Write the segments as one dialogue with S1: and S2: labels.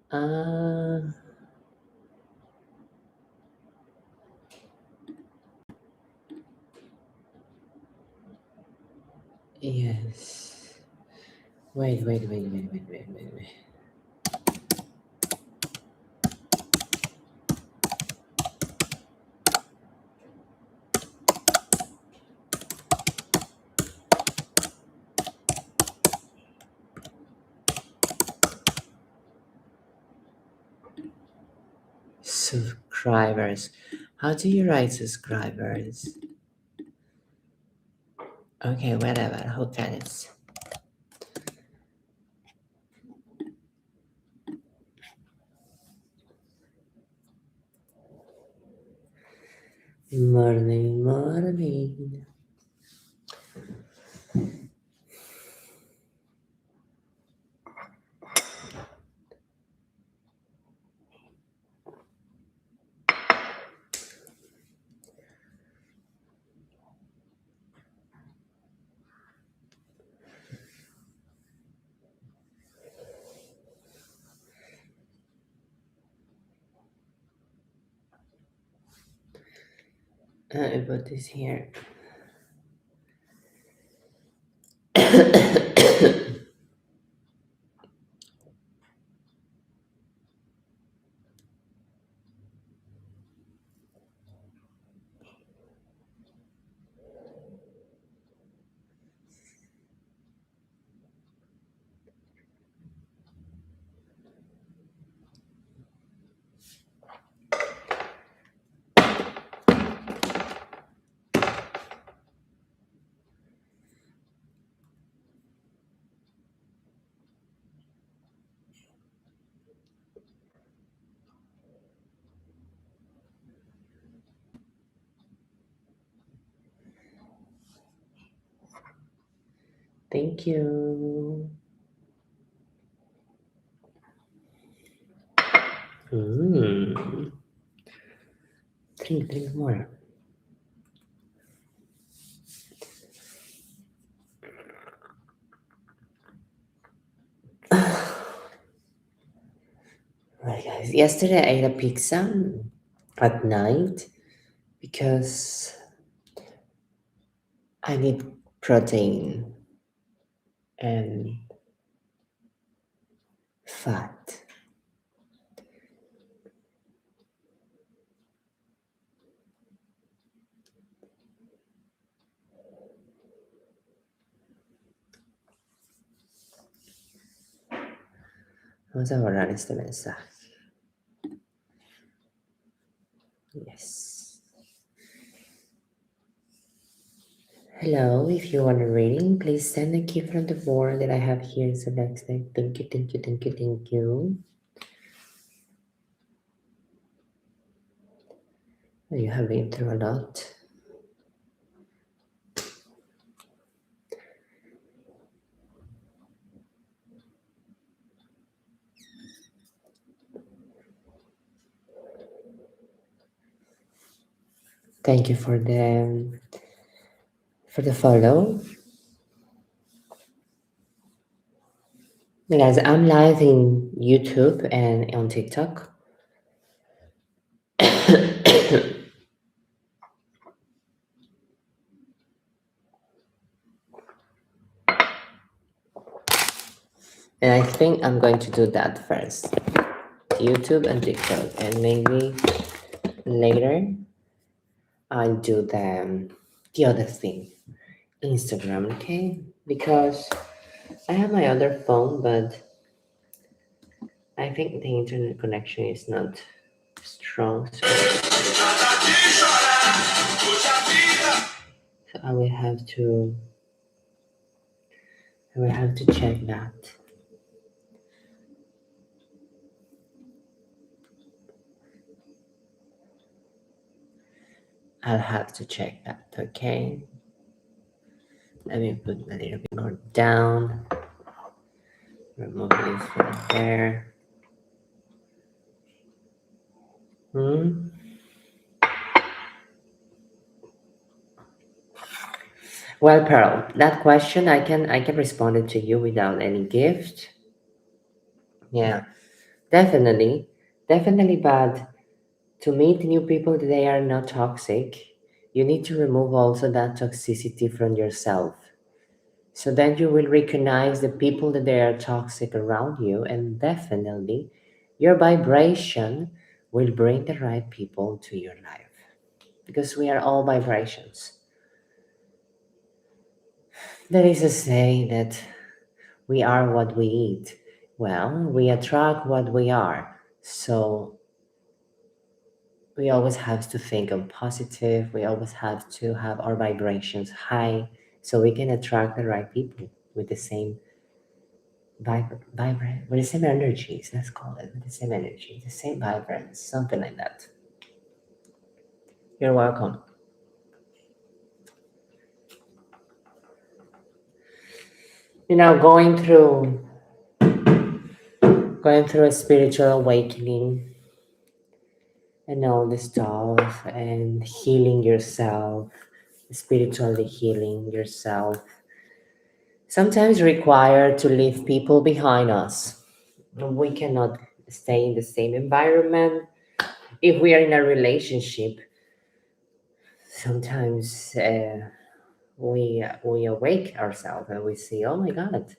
S1: Uh, yes. Wait. Subscribers. How do you write subscribers? Okay, whatever. Who cares? Morning. I put this here. Thank you. Drink more. Right, guys. Yesterday I ate a pizza at night because I need protein and fat. Vamos a borrar este mensaje. Yes. Hello, if you want a reading, please send a key from the board that I have here selected. Thank you. You have been through a lot. Thank you for the follow. Guys, I'm live in YouTube and on TikTok. And I think I'm going to do that first. YouTube and TikTok, and maybe later I'll do the other thing, Instagram, okay? Because I have my other phone, but I think the internet connection is not strong, so I will have to check that. I'll have to check that, okay? Let me put a little bit more down. Remove this from there. Well, Pearl, that question I can respond it to you without any gift. Yeah, Definitely, definitely, but to meet new people, they are not toxic. You need to remove also that toxicity from yourself. So then you will recognize the people that they are toxic around you, and definitely your vibration will bring the right people to your life because we are all vibrations. There is a saying that we are what we eat. Well, we attract what we are. So we always have to think of positive. We always have to have our vibrations high so we can attract the right people with the same vibrant, with the same energies. Let's call it with the same energy, the same vibrance, something like that. You're welcome. You know, going through a spiritual awakening and all this stuff and healing yourself, spiritually healing yourself, sometimes require to leave people behind us. We cannot stay in the same environment. If we are in a relationship, sometimes we awake ourselves and we see, oh my God,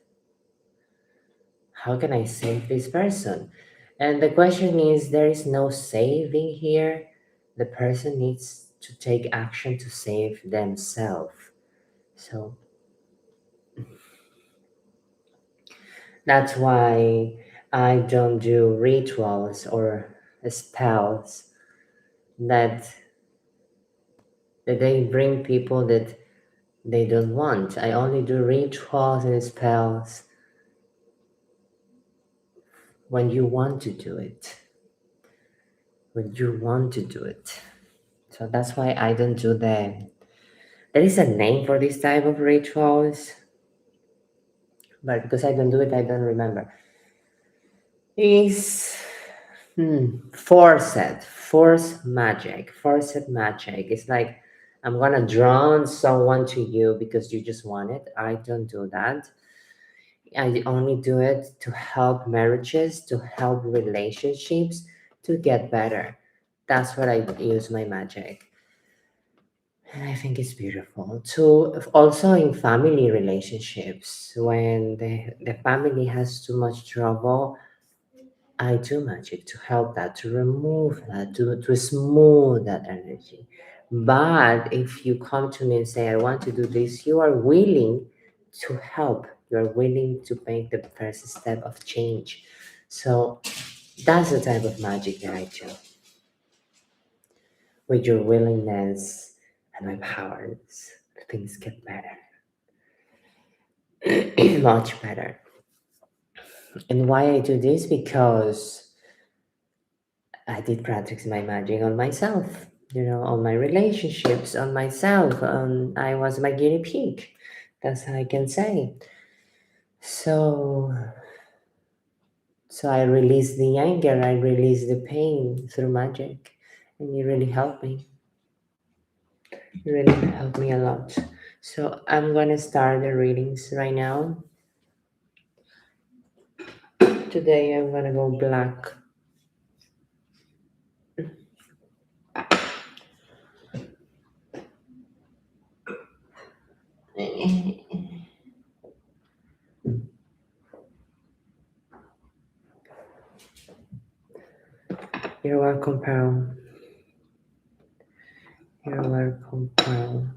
S1: how can I save this person? And the question is, there is no saving here. The person needs to take action to save themselves. So that's why I don't do rituals or spells that they bring people that they don't want. I only do rituals and spells when you want to do it. When you want to do it. So that's why I don't do them. There is a name for this type of rituals, but because I don't do it, I don't remember. Is forced magic. It's like I'm gonna drown someone to you because you just want it. I don't do that. I only do it to help marriages, to help relationships to get better. That's what I use my magic. And I think it's beautiful. To also in family relationships, when the family has too much trouble, I do magic to help that, to remove that, to smooth that energy. But if you come to me and say, I want to do this, you are willing to help. You are willing to make the first step of change. So that's the type of magic that I do. With your willingness and my powers, things get better, much better. And why I do this? Because I did practice my magic on myself, on my relationships, on myself. I was my guinea pig. That's how I can say. So, so I released the anger, I released the pain through magic, and it really helped me. It really helped me a lot. So I'm gonna start the readings right now. Today I'm gonna go black. You're welcome, Pearl. You're welcome, Pearl.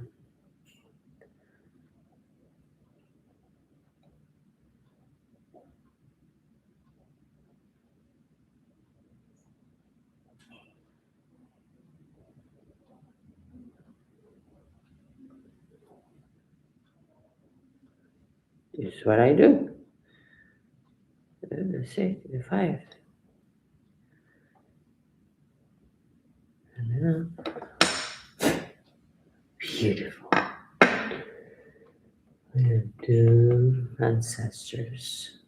S1: This is what I do. The six, the five. And beautiful. We do ancestors.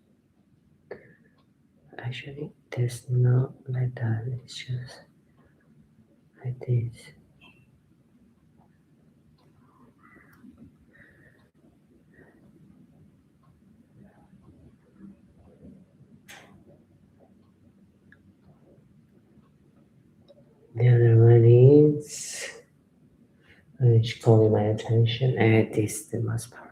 S1: Actually, there's not like that. It's just like this. The other one is which calling my attention, and this is the most powerful.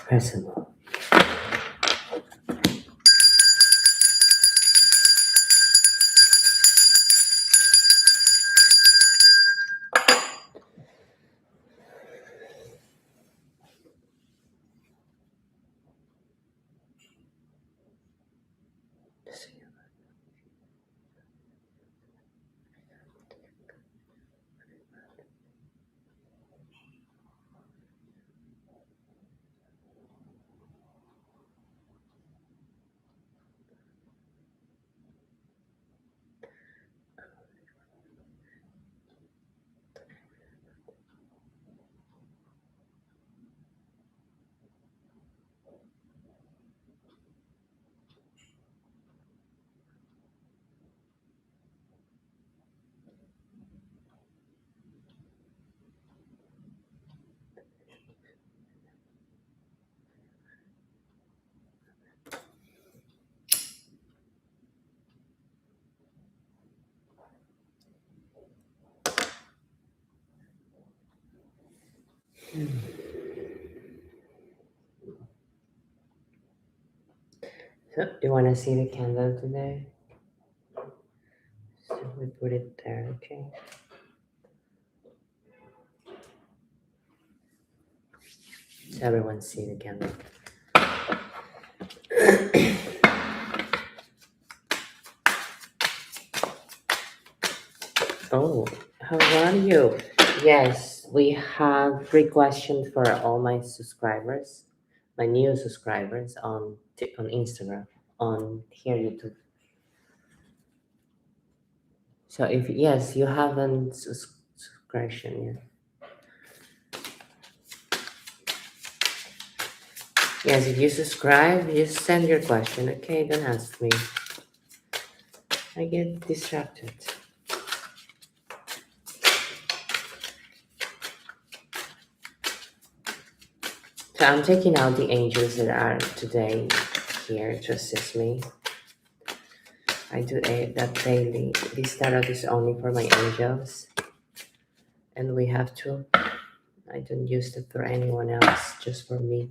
S1: Personal. So, you want to see the candle today? So we put it there, okay? So everyone see the candle. Oh, how are you? Yes, we have 3 questions for all my subscribers, my new subscribers on Instagram, on here YouTube. So if yes, you haven't subscription yet. Yes, if you subscribe, just send your question. Okay, don't ask me. I get distracted. So I'm taking out the angels that are today here to assist me. I do that daily. This tarot is only for my angels, and we have to. I don't use it for anyone else, just for me.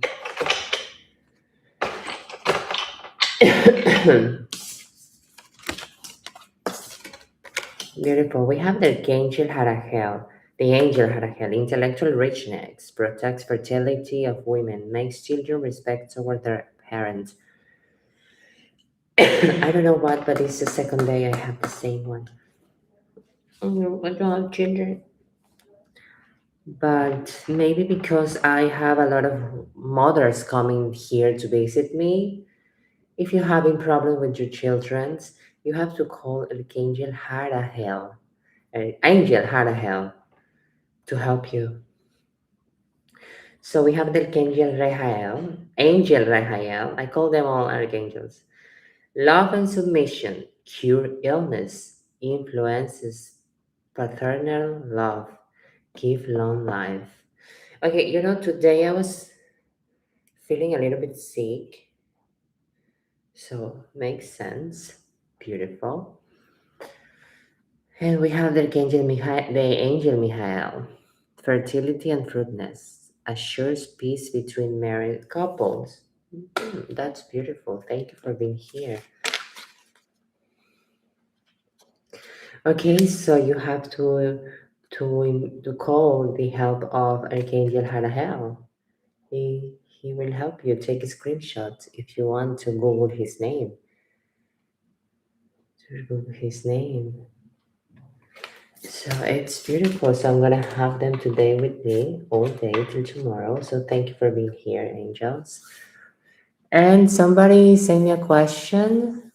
S1: Beautiful. We have the angel Harahel. The angel Harahel, intellectual richness, protects fertility of women, makes children respect toward their parents. I don't know what, but it's the second day I have the same one. I don't have children. But maybe because I have a lot of mothers coming here to visit me. If you're having problem with your children, you have to call Archangel Harahel, Angel Harahel, to help you. So we have the Archangel Rehael, Angel Rehael. I call them all archangels. Love and submission, cure illness, influences paternal love, give long life. Okay, today I was feeling a little bit sick, so makes sense. Beautiful. And we have the angel Michael, fertility and fruitness, assures peace between married couples. That's beautiful. Thank you for being here. Okay, so you have to call the help of Archangel Harahel. He will help you. Take a screenshot if you want to Google his name. To Google his name. So it's beautiful. So I'm gonna have them today with me all day till tomorrow. So thank you for being here, angels. And somebody sent me a question.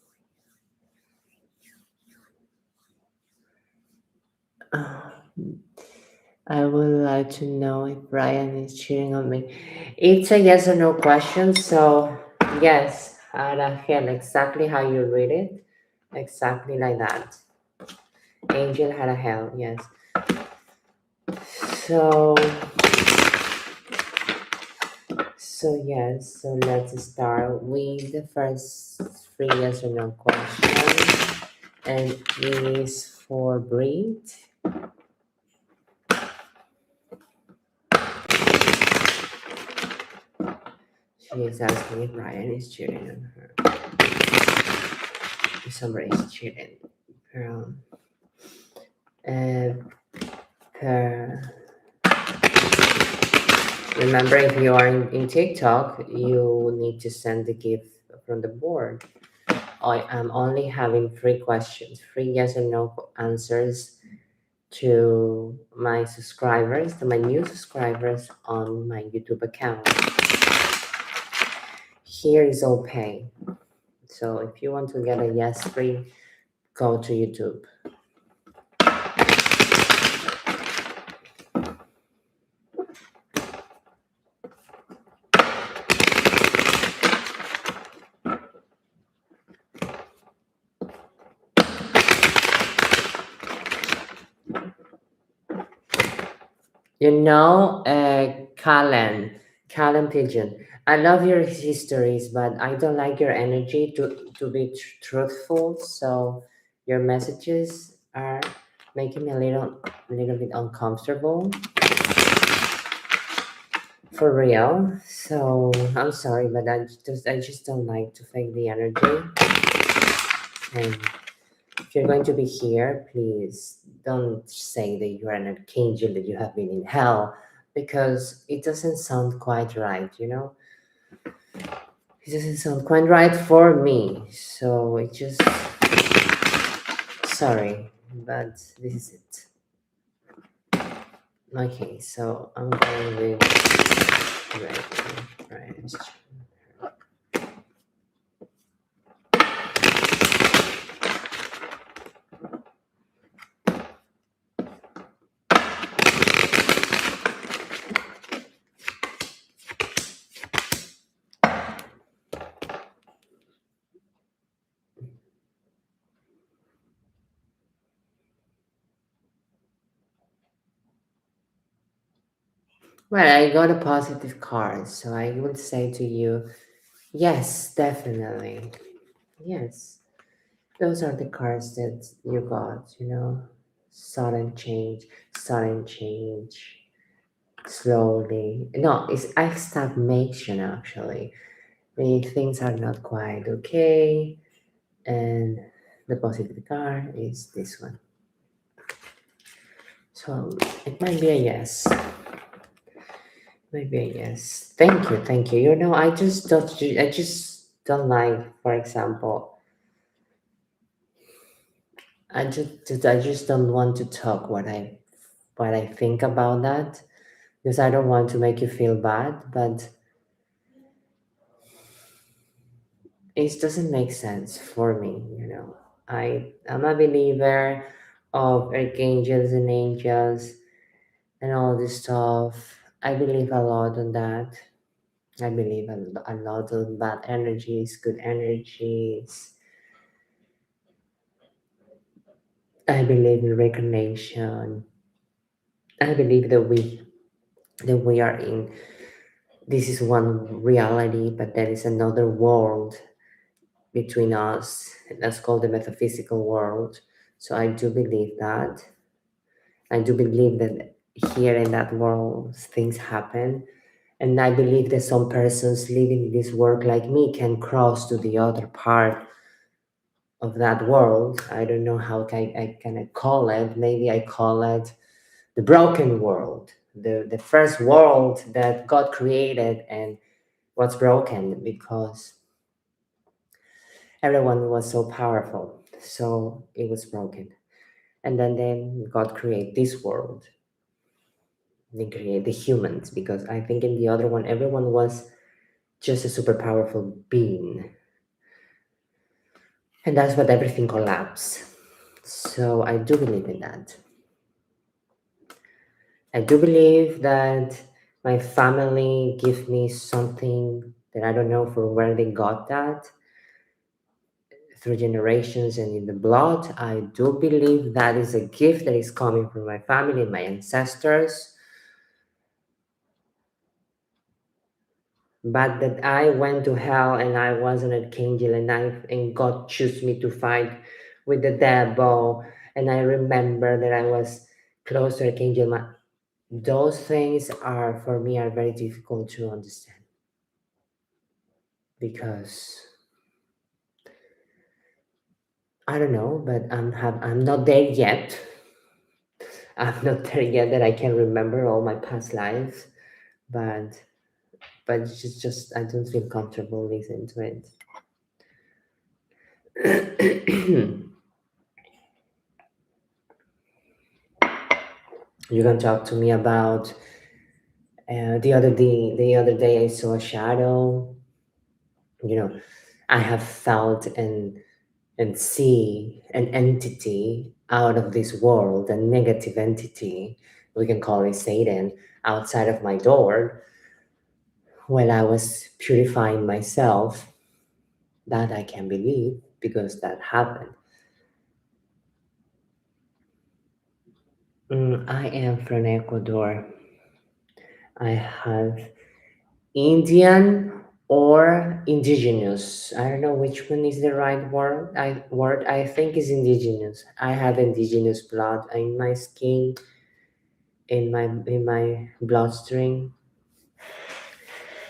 S1: Uh, I would like to know if Brian is cheating on me. It's a yes or no question. So yes, Arahel, exactly how you read it, exactly like that. Angel Arahel, yes. So yes, so let's start with the first three yes or no question, and it is for Brit. She is asking if Ryan is cheating on her. If somebody is cheating. And remember, if you are in TikTok, you need to send the gift from the board. I am only having three questions, three yes or no answers to my subscribers, to my new subscribers on my YouTube account. Here is all pay. So if you want to get a yes free, go to YouTube. Callan Pigeon. I love your histories, but I don't like your energy to be truthful. So your messages are making me a little bit uncomfortable. For real. So I'm sorry, but I just don't like to fake the energy. And if you're going to be here, please don't say that you're an archangel, that you have been in hell, because it doesn't sound quite right, It doesn't sound quite right for me. So it just, sorry, but this is it. Okay, so I'm going with right. Well, I got a positive card, so I would say to you, yes, definitely. Yes. Those are the cards that you got, you know. Sudden change, slowly. No, it's stagnation actually. When things are not quite okay, and the positive card is this one. So it might be a yes. Maybe a yes. Thank you, thank you. You know, I just don't like, for example, I just don't want to talk what I think about that because I don't want to make you feel bad, but it doesn't make sense for me, you know. I'm a believer of archangels and angels and all this stuff. I believe a lot on that. I believe a lot of bad energies, good energies. I believe in reincarnation. I believe that we are in this is one reality, but there is another world between us. That's called the metaphysical world. So I do believe that. I do believe that here in that world things happen. And I believe that some persons living in this world like me can cross to the other part of that world. I don't know how I can call it. Maybe I call it the broken world, the first world that God created and was broken because everyone was so powerful. So it was broken. And then God created this world. Then create the humans because I think in the other one everyone was just a super powerful being. And that's what everything collapsed. So I do believe in that. I do believe that my family give me something that I don't know from where they got that through generations and in the blood. I do believe that is a gift that is coming from my family and my ancestors. But that I went to hell and I was an archangel and God chose me to fight with the devil. And I remember that I was close to Archangel. Those things are for me are very difficult to understand because I don't know, but I'm not there yet. I'm not there yet that I can remember all my past lives, but it's just I don't feel comfortable listening to it. You can talk to me about the other day I saw a shadow. You know, I have felt and see an entity out of this world, a negative entity, we can call it Satan, outside of my door while I was purifying myself. That I can believe because that happened. I am from Ecuador. I have Indian or indigenous. I don't know which one is the right word. I think is indigenous. I have indigenous blood in my skin, in my bloodstream.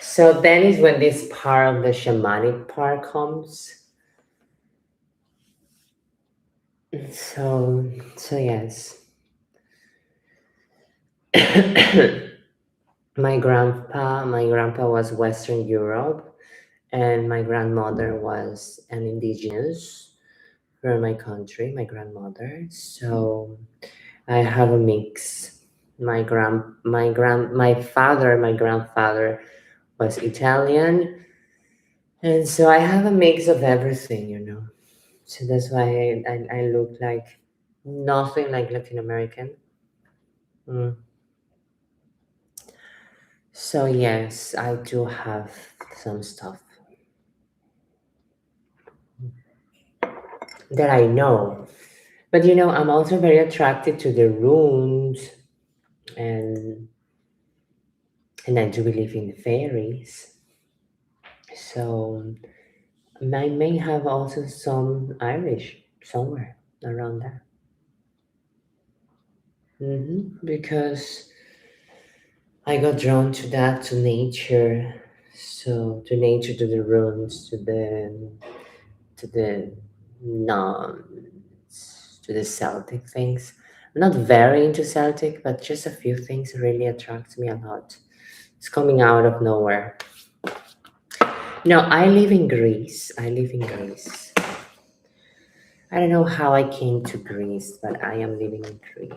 S1: So then is when this part of the shamanic part comes. So yes. My grandpa was Western Europe, and my grandmother was an indigenous from my country, my grandmother. So I have a mix. My grandfather was Italian, and so I have a mix of everything, you know. So that's why I look like nothing like Latin American. Mm. So yes, I do have some stuff that I know. But you know, I'm also very attracted to the runes and I do believe in fairies. So I may have also some Irish somewhere around that. Because I got drawn to that, to nature, so to nature, to the ruins, to the nuns, to the Celtic things. I'm not very into Celtic, but just a few things really attract me a lot. It's coming out of nowhere. No, I live in Greece. I live in Greece. I don't know how I came to Greece, but I am living in Greece.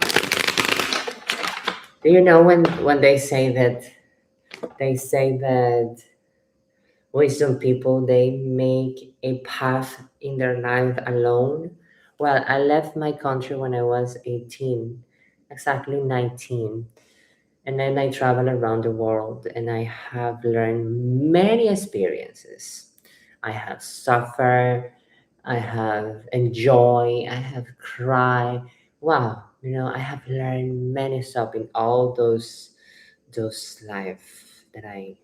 S1: Do you know when they say that wisdom people they make a path in their life alone? Well, I left my country when I was 18, exactly 19. And then I travel around the world and I have learned many experiences. I have suffered, I have enjoyed, I have cried. Wow, I have learned many stuff in all those life that I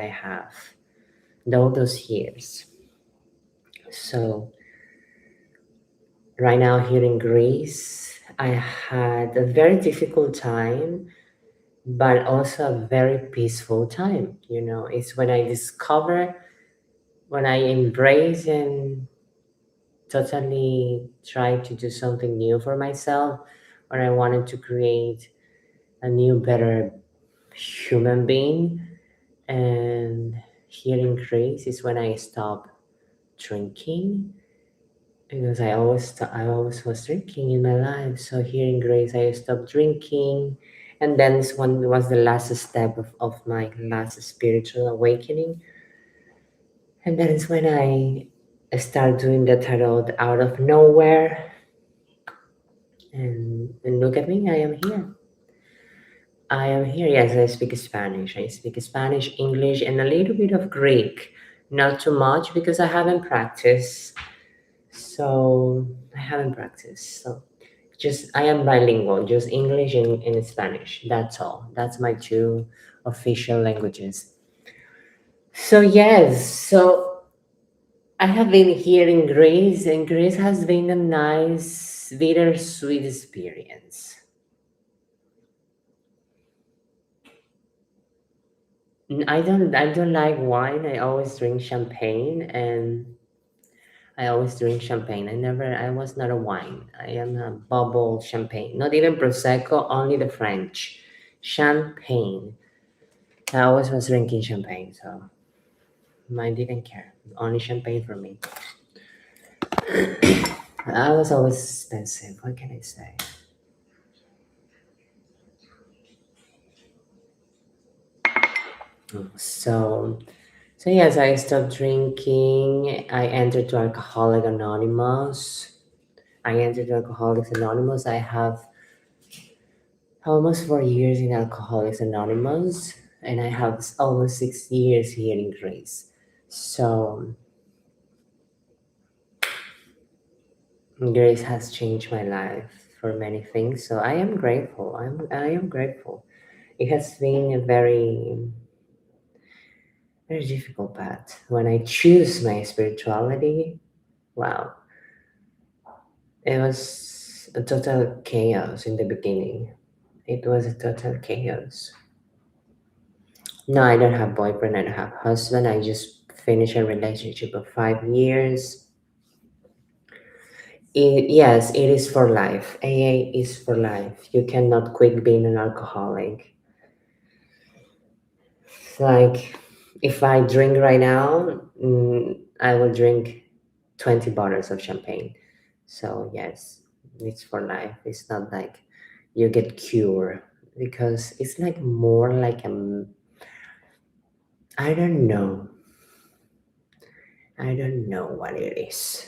S1: have, in all those years. So right now here in Greece, I had a very difficult time but also a very peaceful time. It's when I discover, when I embrace and totally try to do something new for myself, when I wanted to create a new, better human being. And here in Greece is when I stop drinking because I always was drinking in my life. So here in Greece, I stopped drinking, and then this one was the last step of my last spiritual awakening. And that is when I start doing the tarot out of nowhere, and look at me, I am here. I am here. Yes, I speak Spanish. I speak Spanish, English, and a little bit of Greek. Not too much because I haven't practiced. So I haven't practiced. So just I am bilingual, just English and Spanish. That's all. That's my two official languages. So yes, so I have been here in Greece, and Greece has been a nice, bittersweet experience. I don't like wine. I always drink champagne, and I always drink champagne. I was not a wine. I am a bubble champagne. Not even Prosecco, only the French. Champagne. I always was drinking champagne, so I didn't care. Only champagne for me. I was always expensive. What can I say? So, so yes, I stopped drinking. I entered to Alcoholic Anonymous. I entered to Alcoholics Anonymous. I have almost 4 years in Alcoholics Anonymous, and I have almost 6 years here in Greece. So Grace has changed my life for many things. So I am grateful. I am grateful. It has been a very difficult path. When I choose my spirituality, wow, it was a total chaos in the beginning. It was a total chaos. No, I don't have boyfriend. I don't have husband. I just finished a relationship of 5 years. Yes, it is for life. AA is for life. You cannot quit being an alcoholic. Like, if I drink right now, I will drink 20 bottles of champagne. So, yes, it's for life. It's not like you get cured because it's like more like I don't know. I don't know what it is.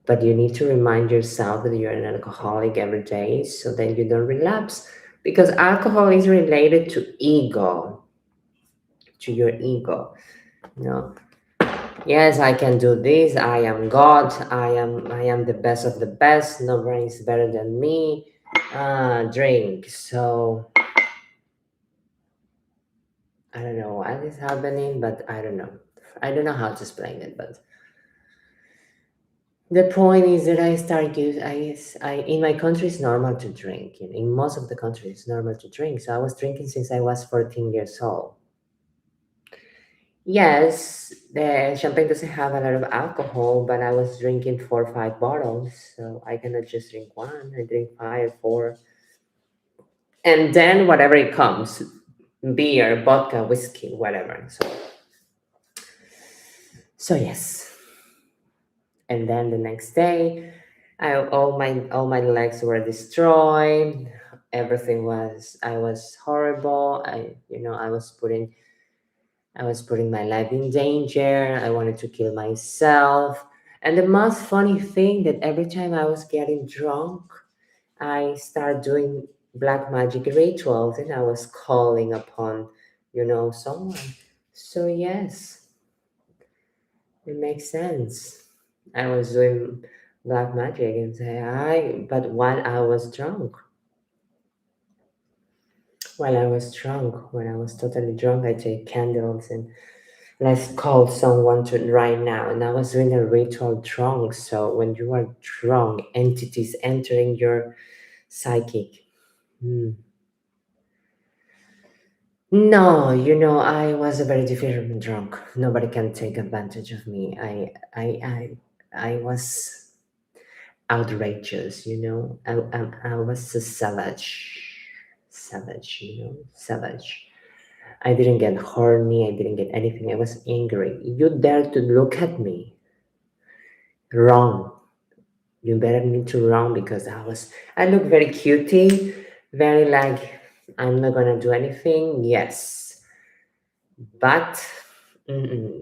S1: But you need to remind yourself that you're an alcoholic every day so that you don't relapse. Because alcohol is related to ego, to your ego. You know, yes, I can do this. I am God. I am the best of the best. Nobody is better than me. Drink. So I don't know what is happening, but I don't know. I don't know how to explain it, but the point is that I start use I in my country it's normal to drink. In most of the countries it's normal to drink. So I was drinking since I was 14 years old. Yes, the champagne doesn't have a lot of alcohol, but I was drinking 4 or 5 bottles, so I cannot just drink one. I drink five, four, and then whatever it comes, beer, vodka, whiskey, whatever. So yes, and then the next day, all my legs were destroyed. Everything was I was horrible. I was putting my life in danger. I wanted to kill myself. And the most funny thing that every time I was getting drunk, I started doing black magic rituals and I was calling upon, someone. So yes, it makes sense. I was doing black magic and say but while I was drunk. When I was totally drunk, I take candles and let's call someone to right now. And I was doing a ritual drunk. So when you are drunk, entities entering your psychic. Hmm. No, I was a very different drunk. Nobody can take advantage of me. I was outrageous. I was a savage. Savage. I didn't get horny. I didn't get anything. I was angry. You dare to look at me? Wrong. You better me to wrong because I look very cutie, very like I'm not gonna do anything. Yes, but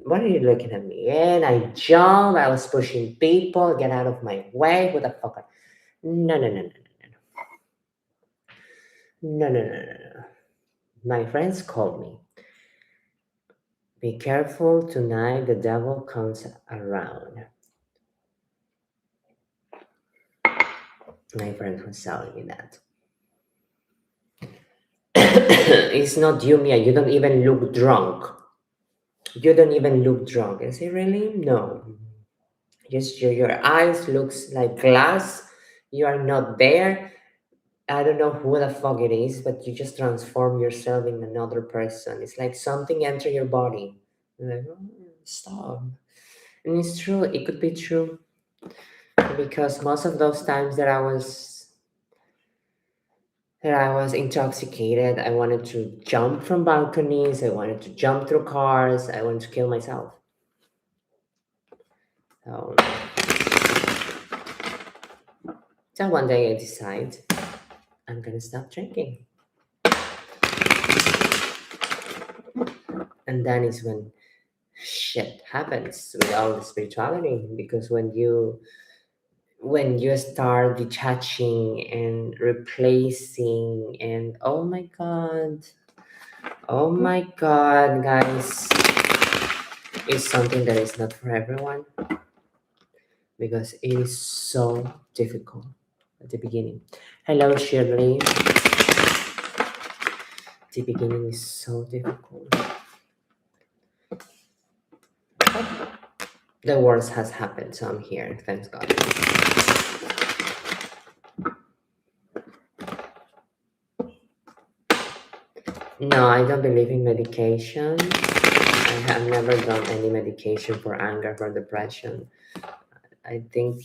S1: what are you looking at me? And I jumped. I was pushing people. Get out of my way. Who the fuck? No, no, no, no, no, no, no, no, no, no. My friends called me. Be careful tonight. The devil comes around. My friend was telling me that. It's not you, Mia. You don't even look drunk. You don't even look drunk. I say, really? No. Just your eyes looks like glass. You are not there. I don't know who the fuck it is, but you just transform yourself in another person. It's like something enter your body. I'm like, "Oh, stop." And it's true. It could be true because most of those times that I was intoxicated, I wanted to jump from balconies. I wanted to jump through cars. I wanted to kill myself. So, so one day I decide I'm gonna stop drinking. And then is when shit happens with all the spirituality because when you start detaching and replacing and oh my god guys, it's something that is not for everyone because it is so difficult at the beginning. Hello Shirley. The beginning is so difficult. The worst has happened, so I'm here. Thanks God. No, I don't believe in medication. I have never done any medication for anger, for depression. I think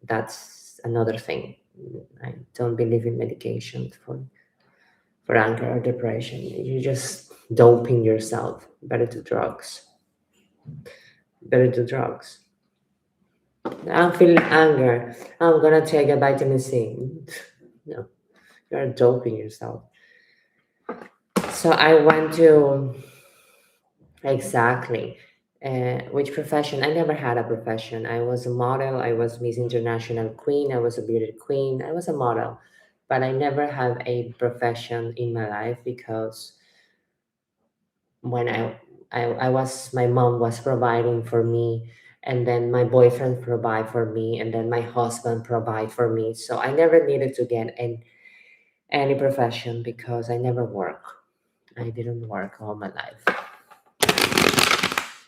S1: that's another thing. I don't believe in medication for anger or depression. You're just doping yourself. Better do drugs. Better do drugs. I'm feeling anger. I'm gonna take a vitamin C. No, you're doping yourself. So I went to exactly. Which profession? I never had a profession. I was a model. I was Miss International Queen. I was a beauty queen. I was a model, but I never had a profession in my life because when I was my mom was providing for me, and then my boyfriend provide for me, and then my husband provide for me. So I never needed to get any profession because I never work. I didn't work all my life.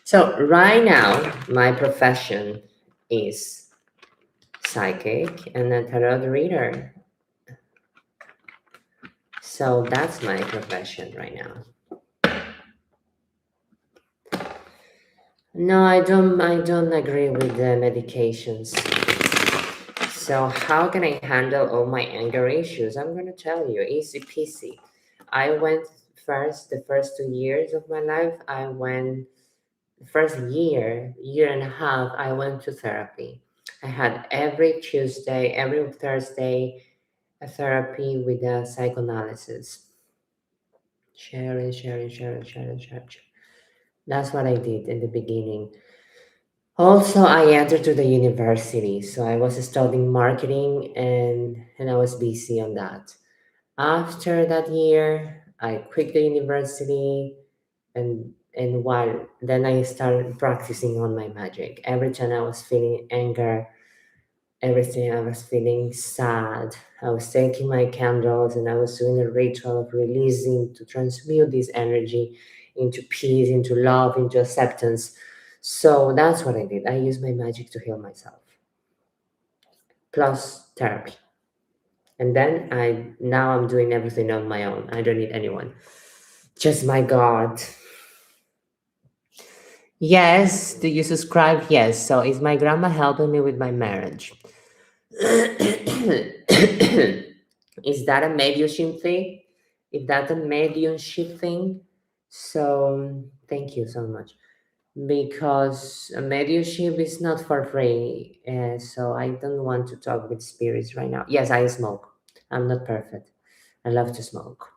S1: So right now, my profession is psychic and a tarot reader. So that's my profession right now. No, I don't agree with the medications. So how can I handle all my anger issues? I'm gonna tell you, easy peasy. I went the first 2 years of my life, the first year and a half, I went to therapy. I had every Tuesday, every Thursday, a therapy with a psychoanalysis. Sharing. That's what I did in the beginning. Also, I entered to the university, so I was studying marketing and I was busy on that. After that year, I quit the university and while then I started practicing on my magic. Every time I was feeling anger, everything I was feeling sad, I was taking my candles and I was doing a ritual of releasing to transmute this energy into peace, into love, into acceptance. So that's what I did. I used my magic to heal myself, plus therapy. And then now I'm doing everything on my own. I don't need anyone. Just my God. Yes, do you subscribe? Yes. So is my grandma helping me with my marriage? Is that a mediumship thing? Is that a mediumship thing? So thank you so much. Because a mediumship is not for free, so I don't want to talk with spirits right now. Yes, I smoke. I'm not perfect. I love to smoke.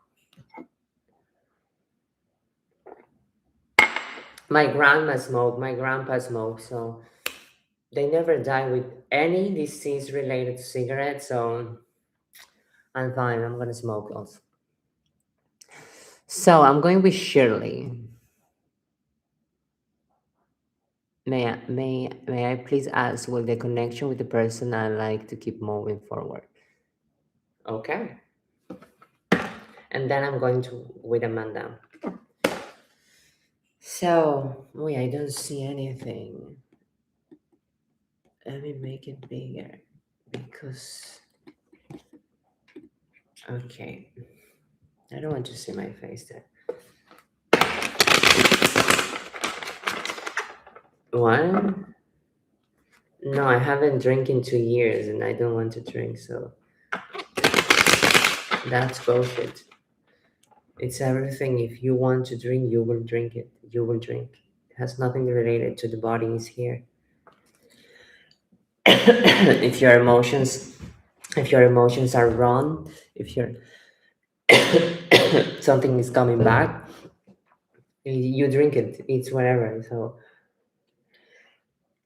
S1: My grandma smoked, my grandpa smoked, so they never die with any disease related to cigarettes, so I'm fine. I'm gonna smoke also. So I'm going with Shirley. May I please ask, will the connection with the person I like to keep moving forward? Okay. And then I'm going to with Amanda. So, wait, I don't see anything. Let me make it bigger because, okay, I don't want to see my face there. What? No, I haven't drank in 2 years and I don't want to drink, so that's bullshit. It's everything. If you want to drink, you will drink it. You will drink. It has nothing related to the body is here. if your emotions if your emotions are wrong, if your something is coming back, you drink it. It's whatever. So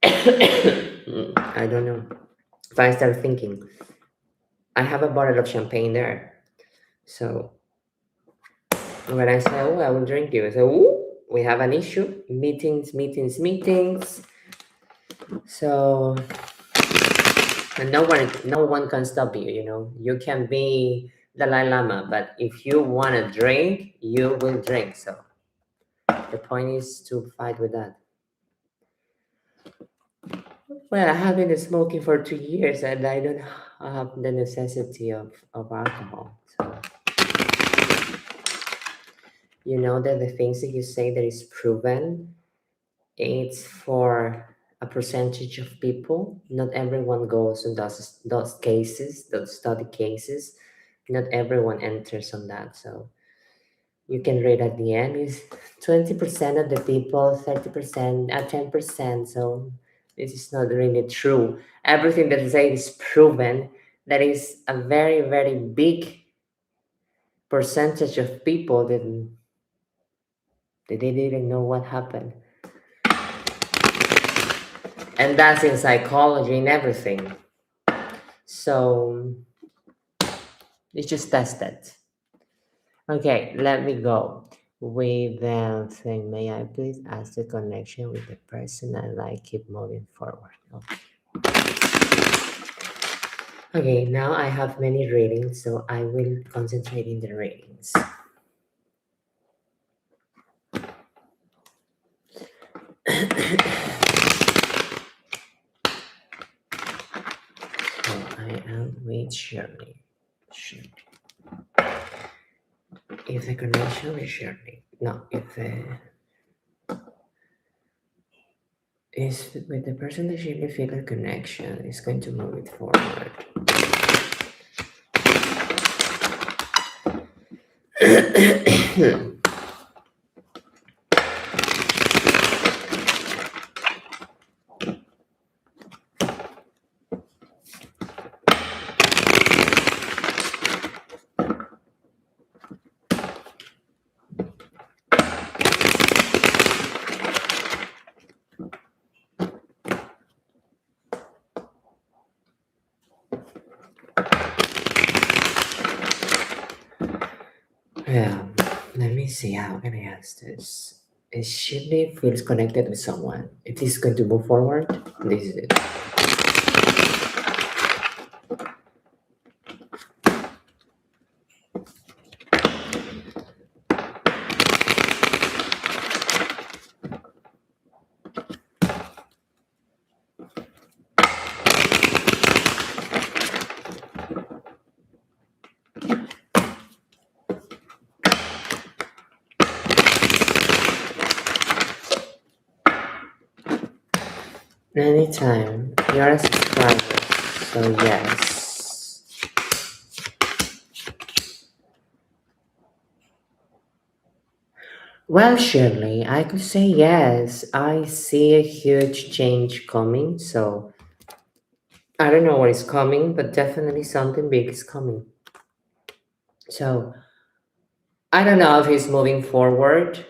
S1: I don't know. If I start thinking, I have a bottle of champagne there. So when I say, "Oh, I will drink you," I say, "Oh, we have an issue. Meetings." So and no one can stop you. You can be Dalai Lama, but if you want to drink, you will drink. So the point is to fight with that. Well, I have been smoking for 2 years and I don't have the necessity of alcohol. So, you know that the things that you say that is proven, it's for a percentage of people. Not everyone goes and does those cases, those study cases. Not everyone enters on that. So you can read at the end is 20% of the people, 30%, 10%. So this is not really true. Everything that I say is proven. That is a very, very big percentage of people that they didn't know what happened. And that's in psychology and everything. So it's just tested. Okay, let me go with the thing. May I please ask the connection with the person I like keep moving forward? Okay. Okay, now I have many readings, so I will concentrate in the readings. Oh, I am with Shirley. If the connection is Shirley. No, if the is with the person that Shirley feel a connection, is going to move it forward. Yeah, let me see, how can I ask this? Is Shirley feels connected with someone? If this is going to move forward, this is it. Anytime. You're a subscriber, so yes. Well, Shirley, I could say yes. I see a huge change coming, so I don't know what is coming, but definitely something big is coming. So I don't know if he's moving forward,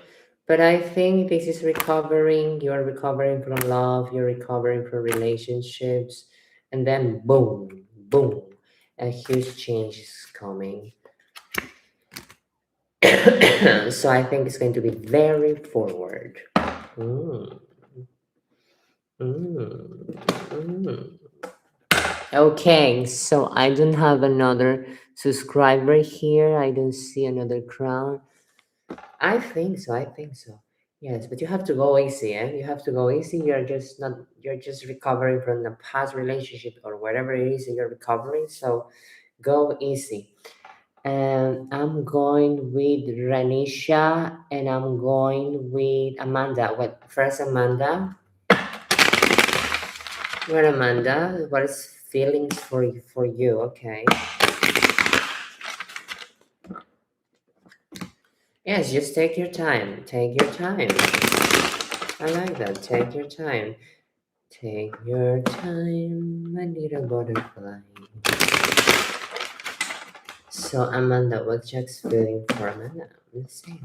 S1: but I think this is recovering. You're recovering from love, you're recovering from relationships, and then boom, boom, a huge change is coming. So I think it's going to be very forward. Mm. Mm. Mm. Okay, so I don't have another subscriber here. I don't see another crown. I think so. I think so. Yes, but you have to go easy, eh? You have to go easy. You're just recovering from the past relationship or whatever it is that you're recovering. So go easy. And I'm going with Ranisha and I'm going with Amanda. What first, Amanda? What, Amanda? What is feelings for you? Okay. Yes, just take your time. Take your time. I like that. Take your time. Take your time, my little butterfly. So Amanda, what's Jack's feeling for Amanda? Let's see.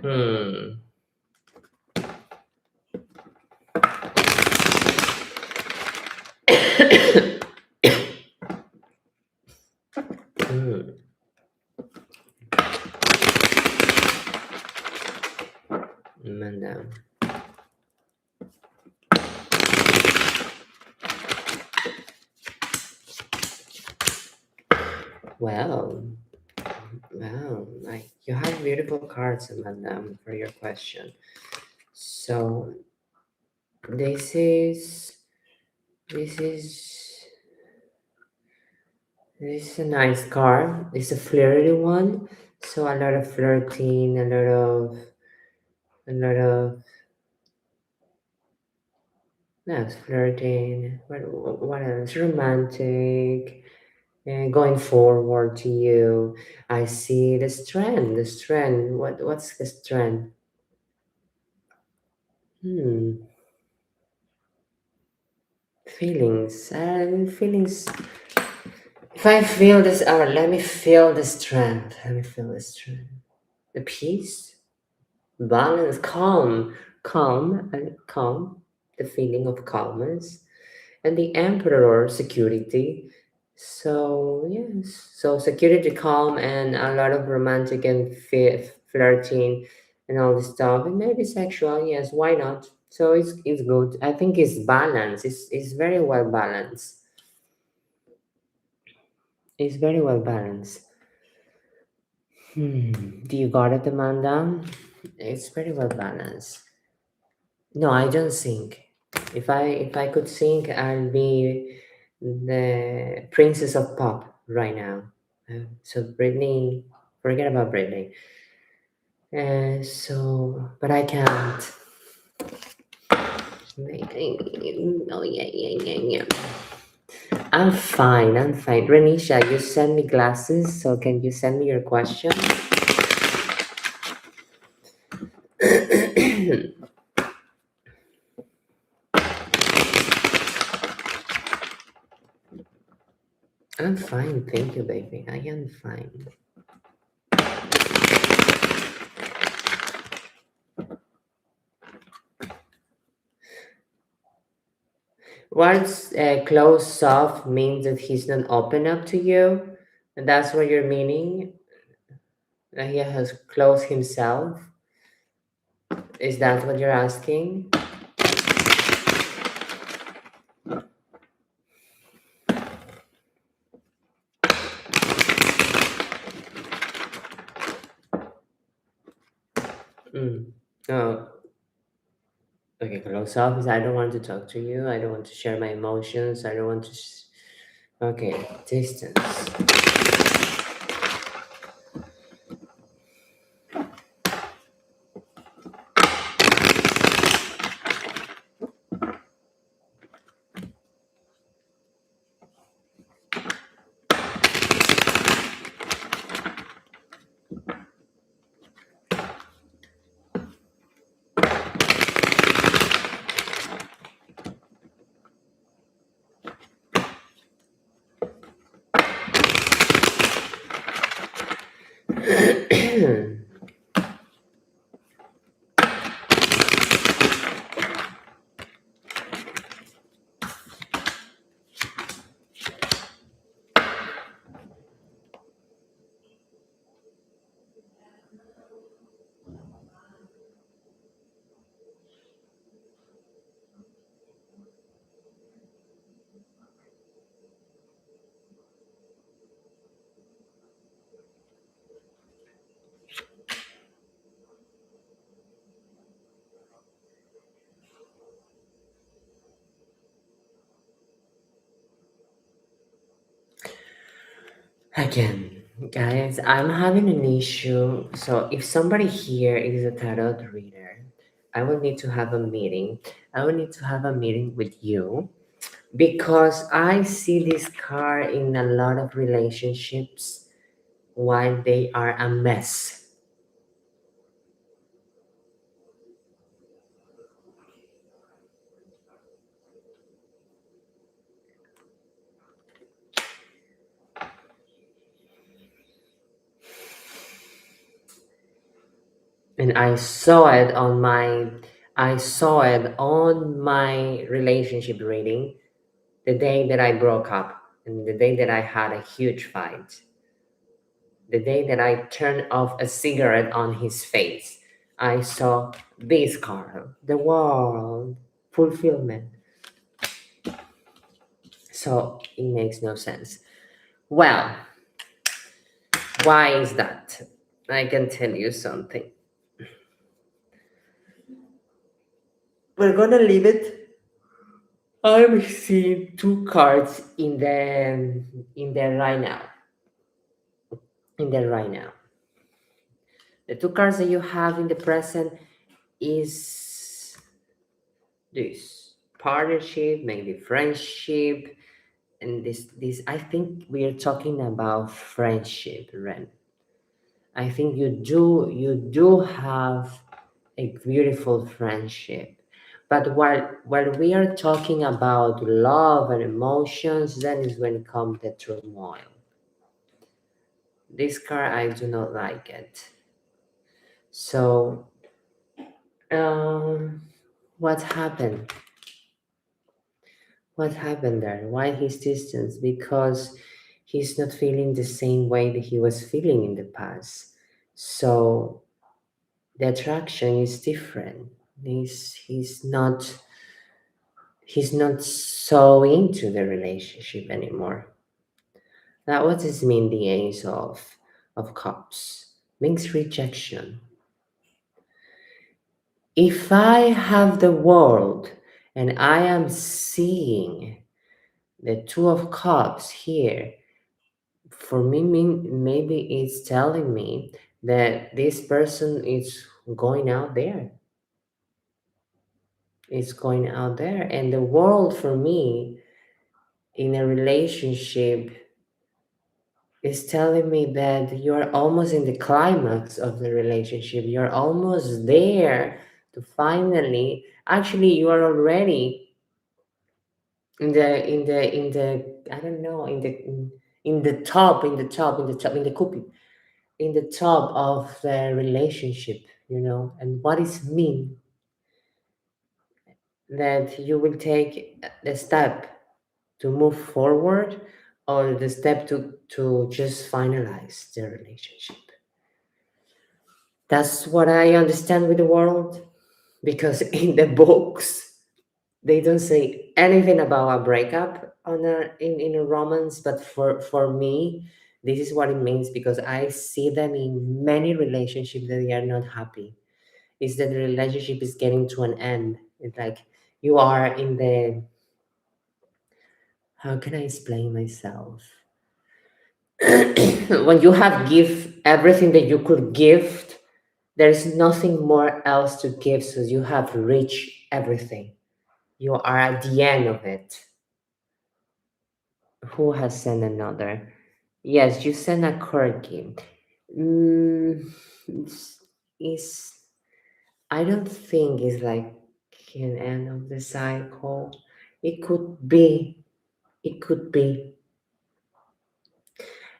S1: Hmm. Hmm. Amanda. Well, wow, like you have beautiful cards, Amanda, for your question. So this is this is this is a nice card. It's a flirty one. So a lot of flirting, a lot of yes, flirting. What else? Romantic. Going forward to you. I see the strand. The strand. What's the strand? Hmm. Feelings. Feelings. If I feel this, let me feel the strand. Let me feel the strand. The peace, balance, calm, calm, and calm. The feeling of calmness, and the emperor, security. So yes, so security, calm, and a lot of romantic and flirting, and all this stuff, and maybe sexual. Yes, why not? So it's good. I think it's balanced. It's very well balanced. It's very well balanced. Do you got it, Amanda? It's very well balanced. No, I don't sing. If I could sing, I'll be the princess of pop right now. So Britney, forget about Britney. But I can't. Oh yeah, yeah, yeah, yeah. I'm fine. I'm fine. Renisha, you send me glasses, so can you send me your question? I'm fine, thank you, baby. I am fine. What's closed off means that he's not open up to you, and that's what you're meaning. That he has closed himself. Is that what you're asking? Mm. Oh, okay. Close off is I don't want to talk to you. I don't want to share my emotions. I don't want to. Okay, distance. Again, guys, I'm having an issue. So if somebody here is a tarot reader, I will need to have a meeting. I will need to have a meeting with you because I see this card in a lot of relationships while they are a mess. And I saw it on my relationship reading the day that I broke up and the day that I had a huge fight. The day that I turned off a cigarette on his face, I saw this card, the world, fulfillment. So it makes no sense. Well, why is that? I can tell you something. We're gonna leave it. I'm seeing two cards in there right now. In there right now. The two cards that you have in the present is this partnership, maybe friendship, and this I think we are talking about friendship, Ren. I think you do have a beautiful friendship, but while we are talking about love and emotions, then is when comes the turmoil. This card, I do not like it. So um what happened? What happened there? Why his distance? Because he's not feeling the same way that he was feeling in the past. So the attraction is different. He's not so into the relationship anymore. That what is mean the ace of cups. means rejection. If I have the world and I am seeing the Two of Cups here, for me, maybe it's telling me that this person is going out there. It's going out there. And the world for me in a relationship is telling me that you're almost in the climax of the relationship. You're almost there to finally, actually, you are already in the I don't know, in the cookie, in the top of the relationship, and what is mean that you will take the step to move forward, or the step to just finalize the relationship. That's what I understand with the world, because in the books they don't say anything about a breakup in a romance, but for me this is what it means, because I see them in many relationships that they are not happy. Is that the relationship is getting to an end. It's like you are in the, how can I explain myself? When you have give everything that you could give, there's nothing more else to give, so you have reached everything. You are at the end of it. Who has sent another? Yes, you sent a quirky. Mm, it's, I don't think it's like an end of the cycle. It could be. It could be.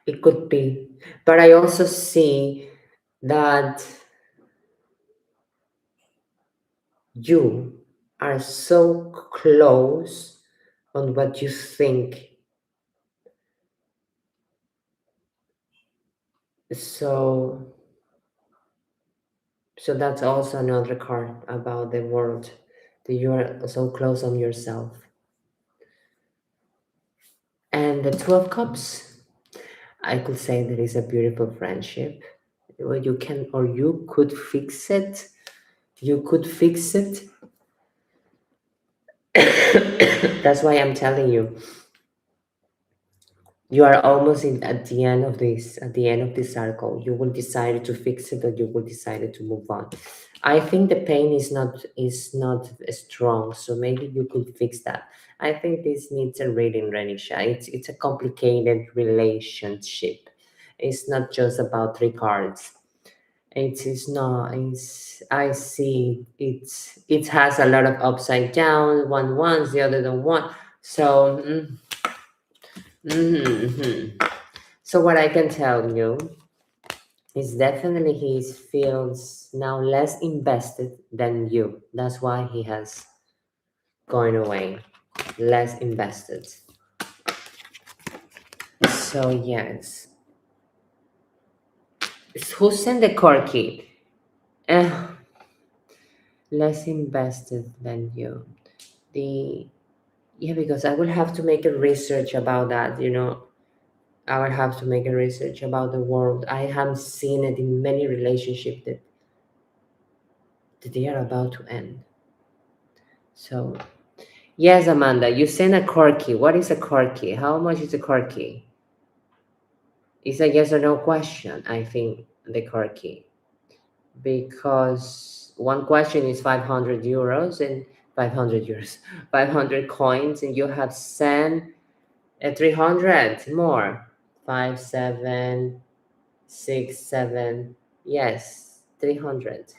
S1: It could be. But I also see that you are so close on what you think. So so that's also another card about the world, that you are so close on yourself. And the Two of Cups, I could say that is a beautiful friendship. Or you can, or you could fix it. You could fix it. That's why I'm telling you. You are almost at the end of this, at the end of this circle. You will decide to fix it, or you will decide to move on. I think the pain is not strong, so maybe you could fix that. I think this needs a reading, Renisha. It's a complicated relationship. It's not just about three cards. It is not. It's, I see. It has a lot of upside down. One ones, the other than one. So. Mhm. So what I can tell you is definitely he feels now less invested than you. That's why he has gone away, less invested. So yes, who sent the corky? Uh, Less invested than you. The Yeah, because I will have to make a research about that. I will have to make a research about the world. I have seen it in many relationships that they are about to end. So yes, Amanda, you sent a corky. What is a corky? How much is a corky? It's a yes or no question, I think, the corky. Because one question is 500 euros and 500 euros, 500 coins, and you have sent 300 more. 5, 7, 6, 7. Yes, 300.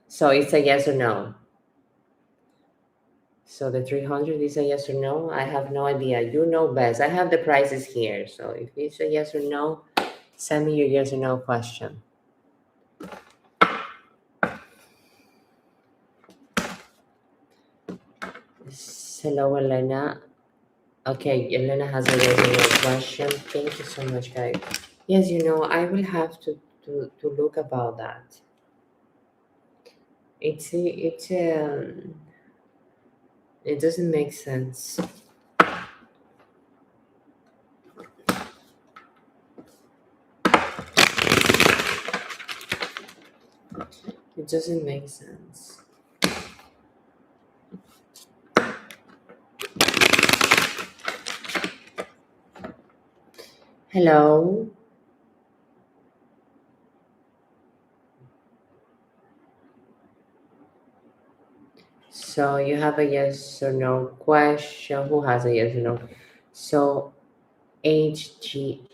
S1: So it's a yes or no. So the 300 is a yes or no? I have no idea. You know best. I have the prices here. So if it's a yes or no, send me your yes or no question. Hello, Elena. Okay, Elena has a yes or no question. Thank you so much, guys. Yes, I will have to look about that. It doesn't make sense. It doesn't make sense. Hello? So you have a yes or no question. Who has a yes or no? So HJM,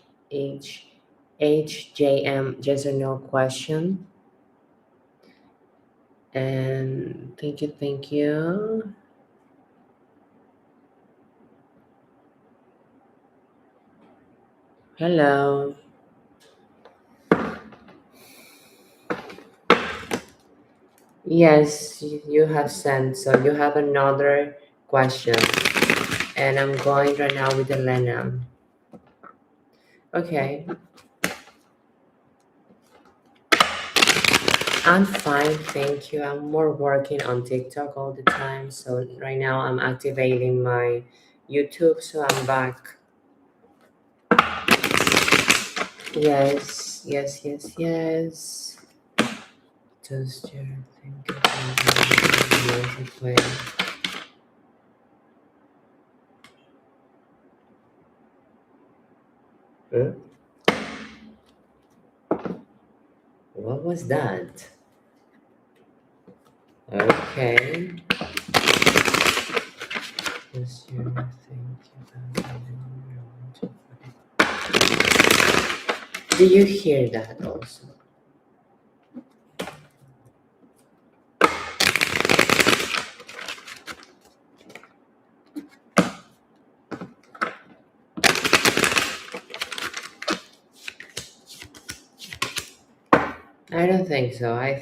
S1: yes or no question. And thank you, thank you. Hello. Yes, you have sent. So you have another question. And I'm going right now with Elena. Okay. I'm fine, thank you. I'm more working on TikTok all the time. So right now I'm activating my YouTube, so I'm back. Yes, yes, yes, yes. Just your think of way. Huh? What was that? Okay. Just your think of. Do you hear that also? I don't think so. I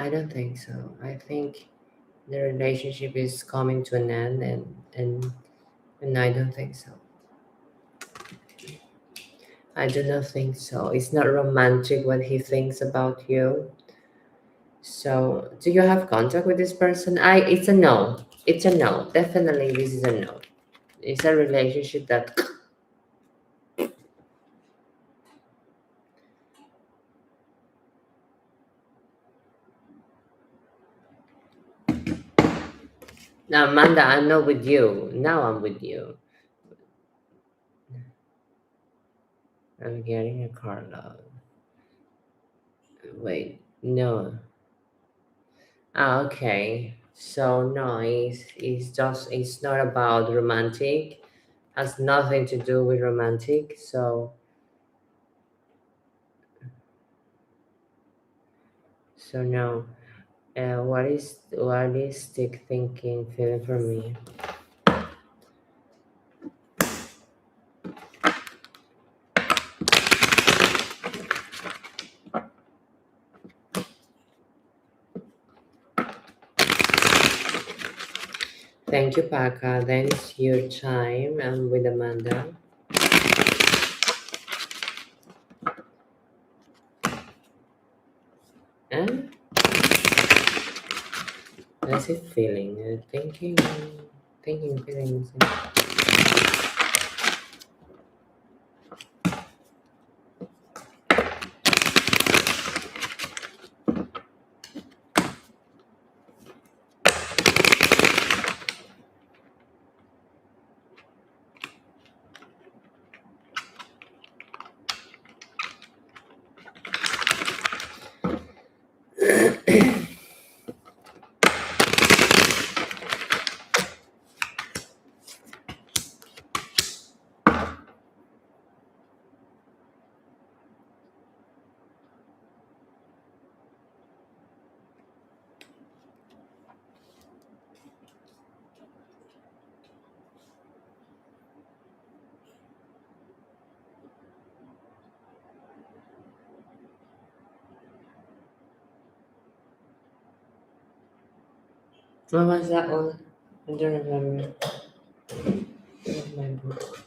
S1: don't think so. I think the relationship is coming to an end, and I don't think so. I do not think so. It's not romantic what he thinks about you. So, do you have contact with this person? It's a no. It's a no. Definitely, this is a no. It's a relationship that. Now, Amanda, I'm not with you. Now I'm with you. I'm getting a car loan. Wait, no. Ah, okay. So no, it's not about romantic. Has nothing to do with romantic. So no. What is stick thinking feeling for me? Thank you, Paka. Then it's your time. I'm with Amanda. And that's it feeling. Thinking feelings. What was that one? I don't remember. Where's my book?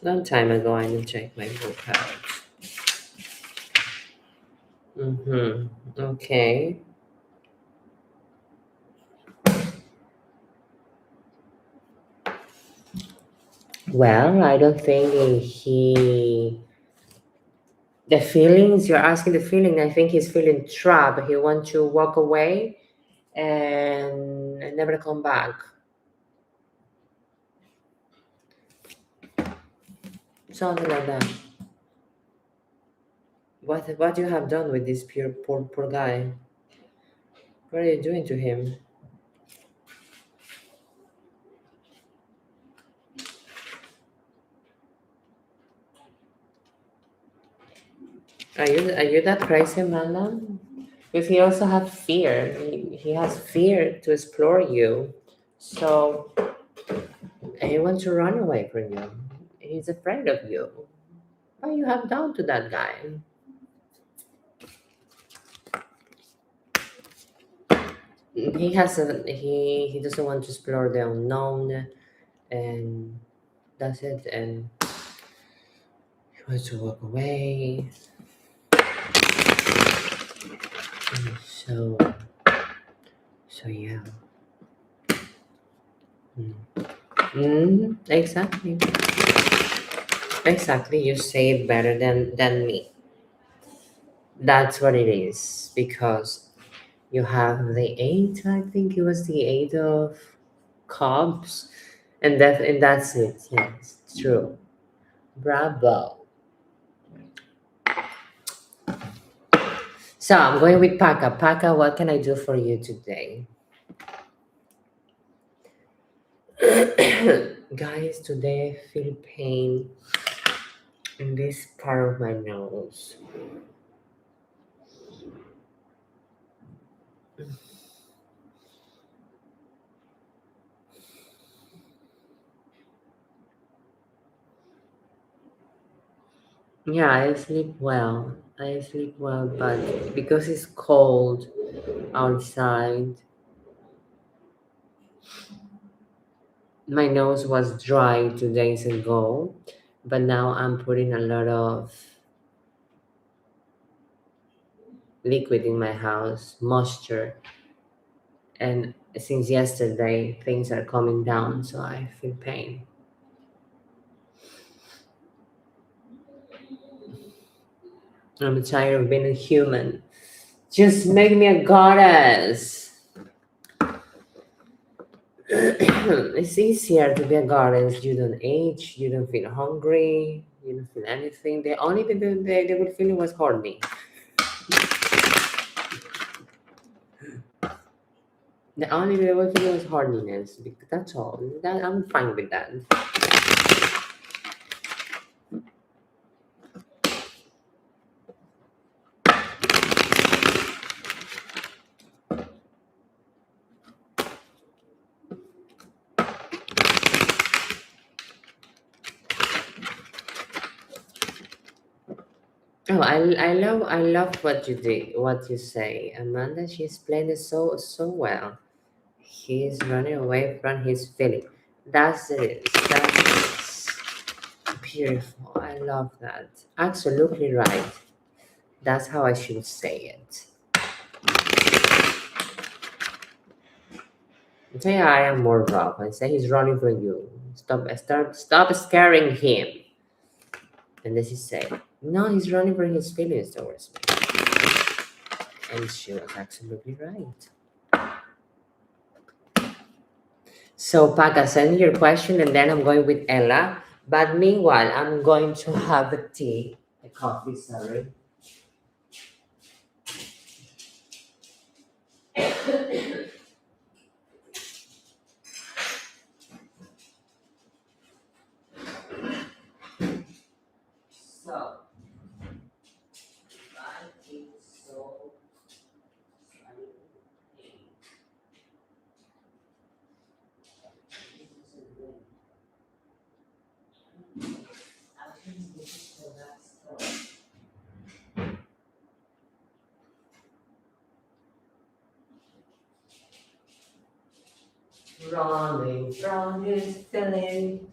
S1: Long time ago, I didn't check my book out. Mm-hmm. Okay. Well, I don't think he. The feelings, you're asking the feeling, I think he's feeling trapped. He wants to walk away and never come back. Something like that. What you have done with this poor guy? What are you doing to him? Are you that crazy, Amanda? Because he also has fear. He has fear to explore you. So he wants to run away from you. He's afraid of you. What you have done to that guy? He doesn't want to explore the unknown, and that's it. And he wants to walk away. So yeah. Exactly. Exactly. You say it better than me. That's what it is because you have the eight. I think it was the eight of cups, and that's it. Yes, true. Bravo. So I'm going with Paka. Paka, what can I do for you today? Guys, today I feel pain in this part of my nose. Yeah, I sleep well. I sleep well, but because it's cold outside, my nose was dry 2 days ago, but now I'm putting a lot of liquid in my house, moisture, and since yesterday things are coming down, so I feel pain. I'm tired of being a human. Just make me a goddess. It's easier to be a goddess. You don't age, you don't feel hungry, you don't feel anything. The only thing that they were feeling was horny. The only thing they were feeling was horniness. That's all. I'm fine with that. Oh, I love what you did, what you say, Amanda. She explained it so well. He's running away from his feeling. That's it. That's beautiful. I love that. Absolutely right. That's how I should say it. Say I am more rough and say he's running from you. Stop scaring him. And then she said, no, he's running from his feelings towards me. And she was absolutely right. So, Paca, send me your question and then I'm going with Ella. But meanwhile, I'm going to have a coffee, sorry. So, I think so. Running from his feeling.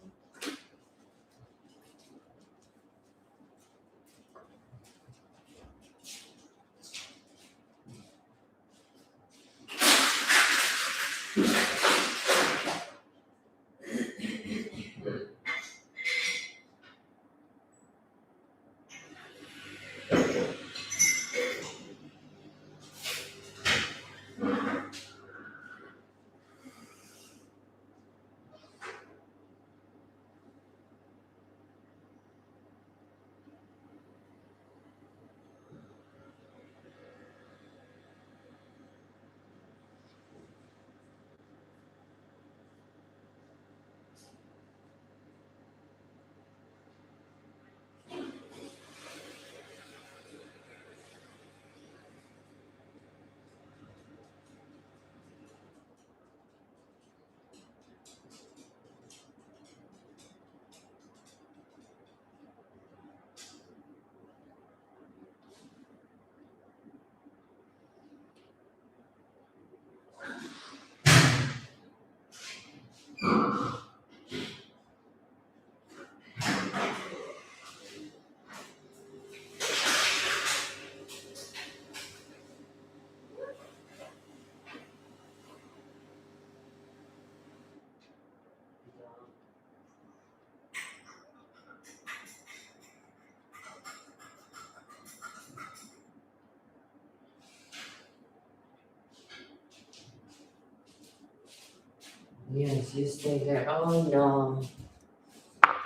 S1: Yes, you stay there. Oh no.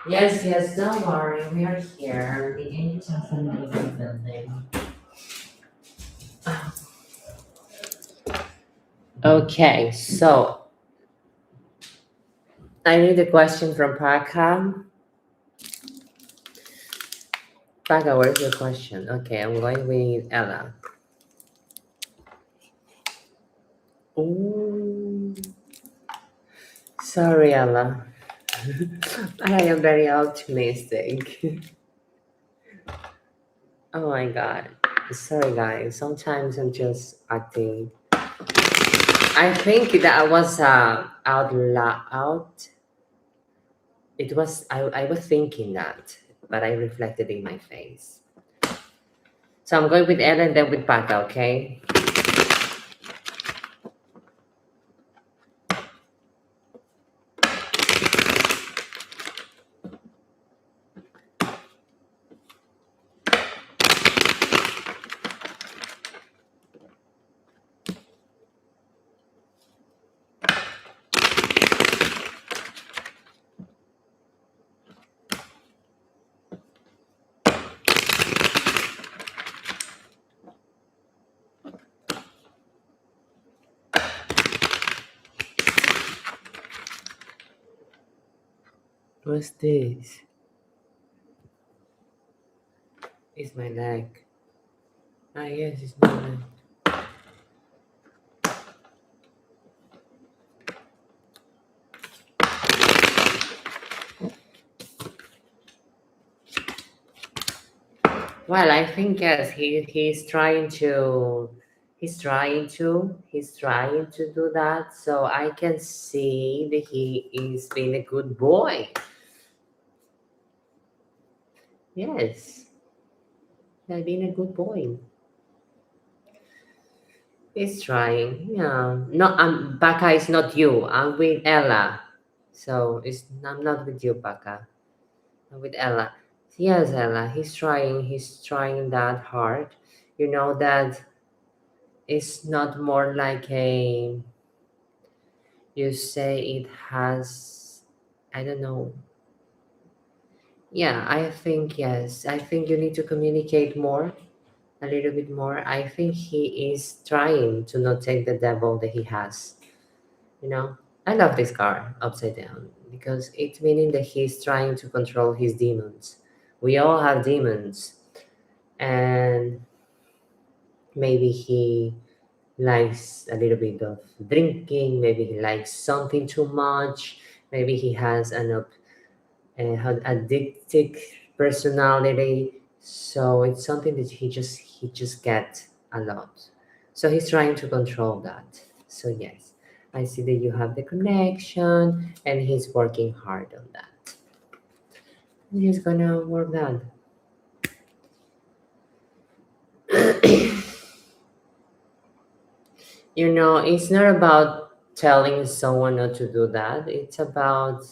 S1: Yes, yes, don't worry. We are here. The angels are sending the building. Okay, so I need a question from Paka. Paka, where's your question? Okay, I'm going with Ella. Ooh, sorry, Ella. I am very optimistic. Oh my god. Sorry, guys. Sometimes I'm just acting. I think that was out loud. It was I was thinking that, but I reflected in my face. So I'm going with Ella and then with Paka, okay? What's this? It's my leg. Ah, yes, it's my leg. Well, I think yes, he's trying to do that. So I can see that he is being a good boy. Yes, he's being a good boy. He's trying. Yeah. No, Baka is not you. I'm with Ella. So I'm not with you, Baka. I'm with Ella. Yes, Ella. He's trying. He's trying that hard. You know that it's not more like a. You say it has. I don't know. Yeah, I think yes. I think you need to communicate more, a little bit more. I think he is trying to not take the devil that he has. You know, I love this card upside down because it's meaning that he's trying to control his demons. We all have demons, and maybe he likes a little bit of drinking, maybe he likes something too much, maybe he has an addictive personality. So it's something that he just gets a lot. So he's trying to control that. So yes, I see that you have the connection, and he's working hard on that. He's gonna work that. It's not about telling someone not to do that. It's about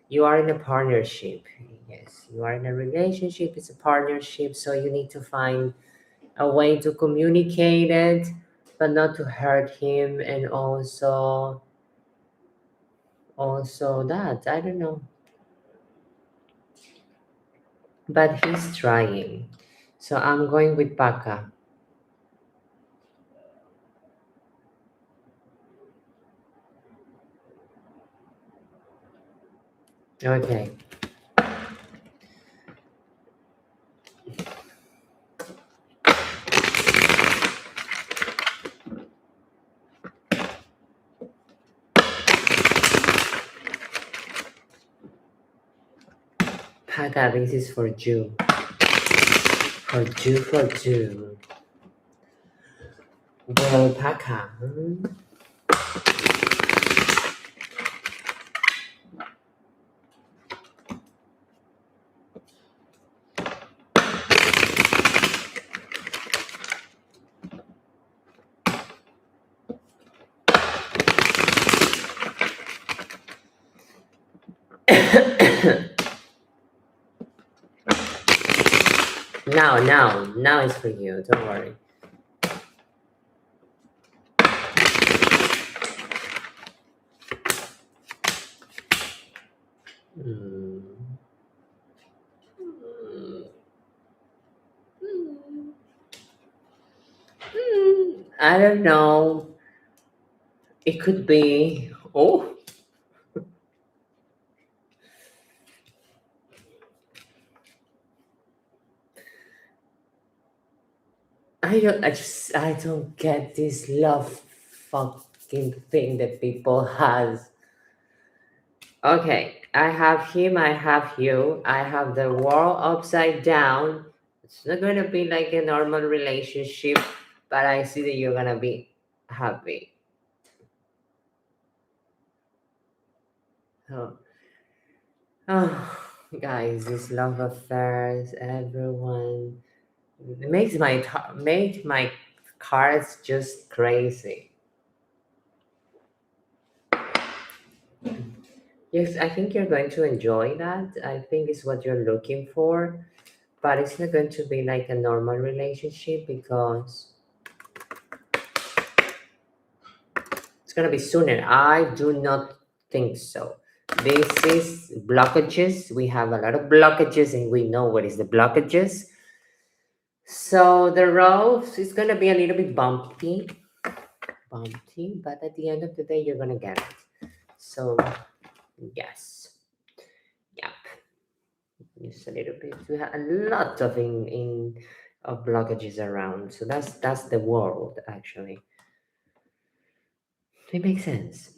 S1: you are in a partnership. Yes, you are in a relationship. It's a partnership, so you need to find a way to communicate it, but not to hurt him, and also that I don't know, but he's trying. So I'm going with Paka. Okay. Paka, this is for you. For you. Well, Paka. Now it's for you. Don't worry. Hmm. I don't know. It could be. Oh, I don't get this love fucking thing that people has. Okay, I have him, I have you, I have the world upside down. It's not gonna be like a normal relationship, but I see that you're gonna be happy. Oh, oh guys, this love affairs, everyone makes my cards just crazy. Yes, I think you're going to enjoy that. I think it's what you're looking for, but it's not going to be like a normal relationship because it's gonna be sooner. I do not think so. This is blockages. We have a lot of blockages, and we know what is the blockages. So the road is gonna be a little bit bumpy, but at the end of the day, you're gonna get it. So yes, yep, just a little bit. We have a lot of in of blockages around. So that's the world actually. It makes sense.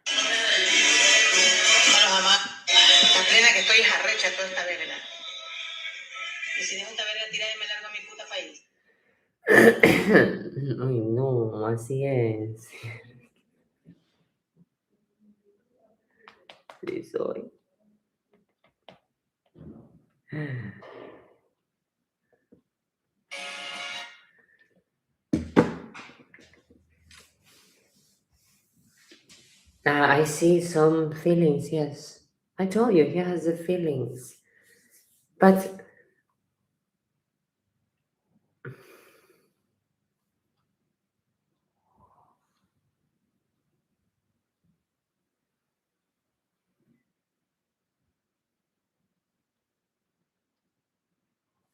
S2: Bueno, mamá, está plena que estoy arrecha toda esta verga. Y si dejo esta verga tirada y me largo a mi puta país.
S1: Ay, no, así es. Sí, soy. I see some feelings, yes. I told you, he has the feelings. But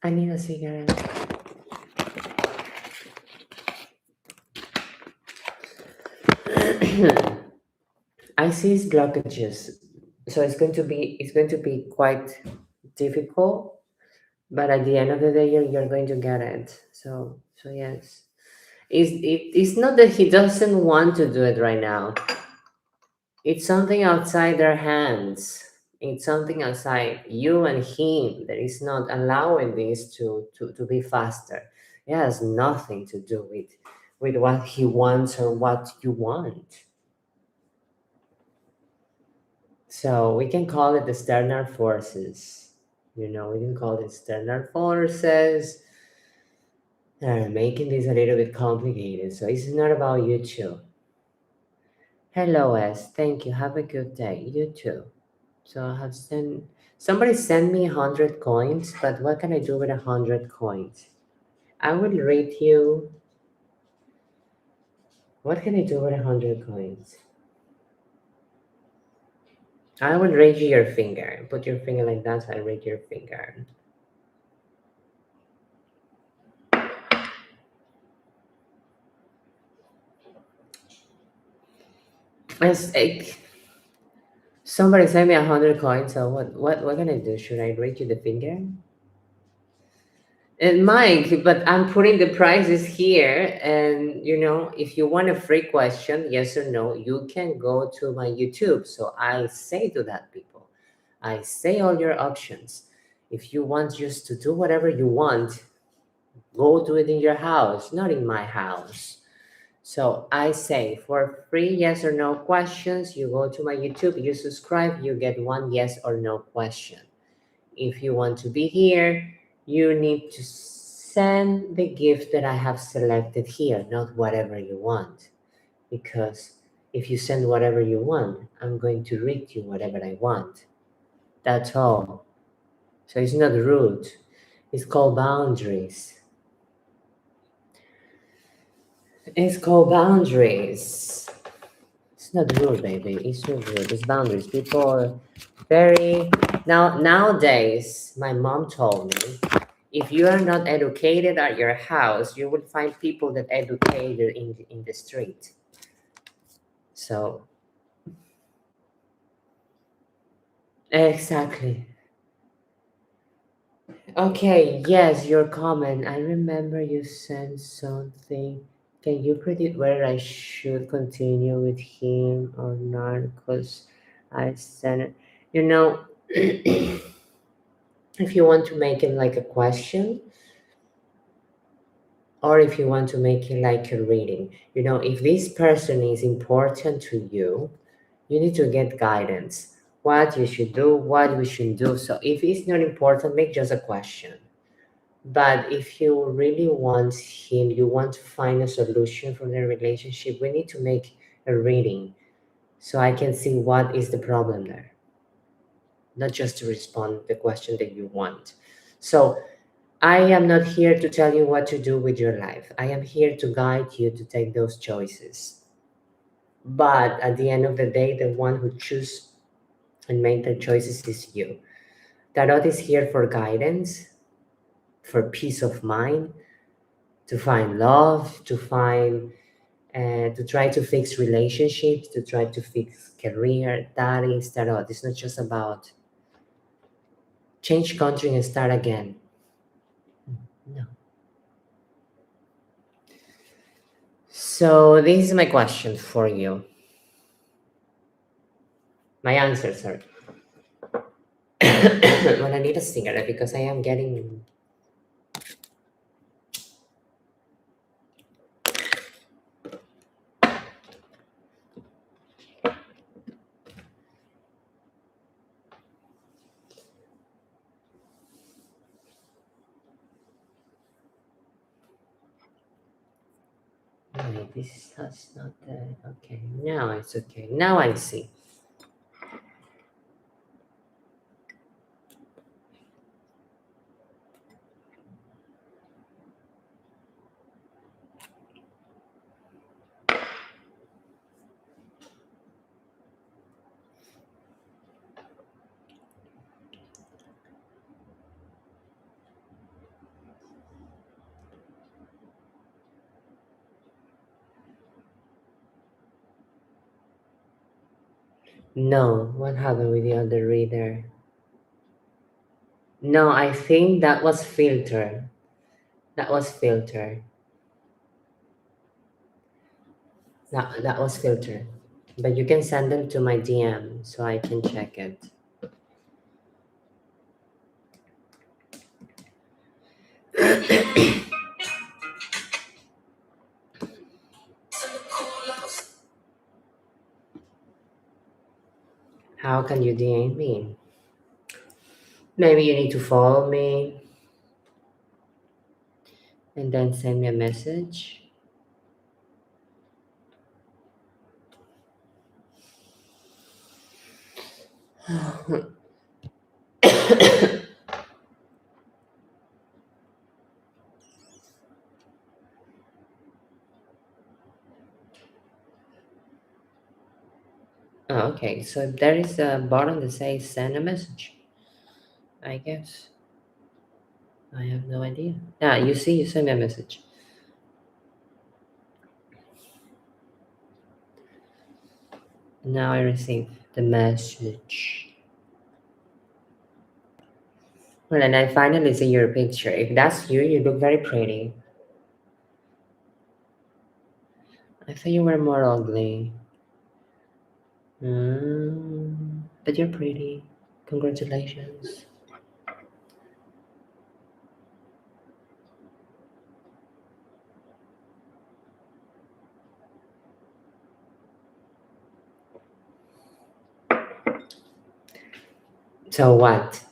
S1: I need a cigarette. I see his blockages. So it's going to be quite difficult, but at the end of the day you're going to get it. So yes. It's not that he doesn't want to do it right now. It's something outside their hands. It's something outside you and him that is not allowing this to be faster. It has nothing to do with what he wants or what you want. So we can call it external forces. We can call it external forces making this a little bit complicated. So it's not about you too. Hello, S. Thank you. Have a good day. You too. So I have sent somebody sent me 100 coins, but what can I do with 100 coins? I will read you. What can I do with 100 coins? I will read you your finger. Put your finger like that. So I read your finger. It's like somebody sent me 100 coins. So what can I do? Should I read you the finger? And Mike, but I'm putting the prices here, and if you want a free question, yes or no, you can go to my YouTube. So I say to that people, I say all your options. If you want just to do whatever you want, go do it in your house, not in my house. So I say for free yes or no questions, you go to my YouTube, you subscribe, you get one yes or no question. If you want to be here, you need to send the gift that I have selected here, not whatever you want. Because if you send whatever you want, I'm going to read you whatever I want. That's all. So it's not rude. It's called boundaries. It's called boundaries. It's not rude, baby. It's not rude. It's boundaries. People are very nowadays. My mom told me, if you are not educated at your house, you will find people that educated in the street. So exactly. Okay. Yes, your comment. I remember you sent something. Can you predict whether I should continue with him or not? Because I sent it. You know. If you want to make it like a question, or if you want to make it like a reading, if this person is important to you, you need to get guidance, what you should do, what we should do. So if it's not important, make just a question. But if you really want him, you want to find a solution for the relationship, we need to make a reading so I can see what is the problem there, not just to respond the question that you want. So I am not here to tell you what to do with your life. I am here to guide you to take those choices. But at the end of the day, the one who choose and make the choices is you. Tarot is here for guidance, for peace of mind, to find love, to try to fix relationships, to try to fix career. That is tarot. It's not just about change country and start again. No. So this is my question for you. My answer, sorry. Well, I need a cigarette because I am getting. Wait, this has not the. Okay, now it's okay. Now I see. No, what happened with the other reader? No, I think that was filter. That was filter. That was filter. But you can send them to my DM so I can check it. How can you DM me? Maybe you need to follow me and then send me a message. Oh, okay, so there is a button that says send a message, I guess. I have no idea. Yeah, you see, you send me a message. Now I receive the message. Well, and I finally see your picture. If that's you, you look very pretty. I thought you were more ugly. But you're pretty. Congratulations. So what?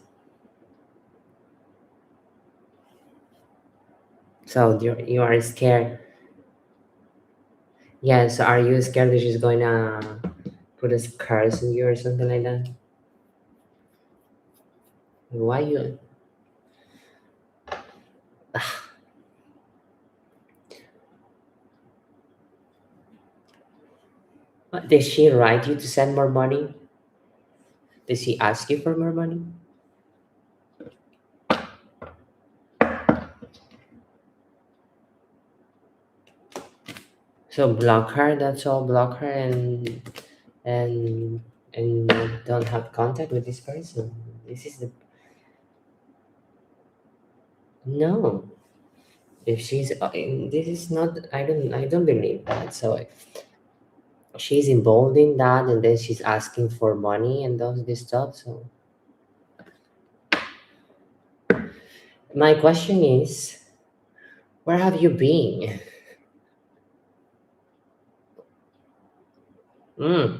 S1: So you are scared. Yeah, so are you scared that she's going to put a curse on you or something like that? Why you? Did she write you to send more money? Did she ask you for more money? So block her, that's all. Block her and and don't have contact with this person. This is the no. If she's this is not. I don't believe that. So she's involved in that, and then she's asking for money and does this stuff. So my question is, where have you been? Mm,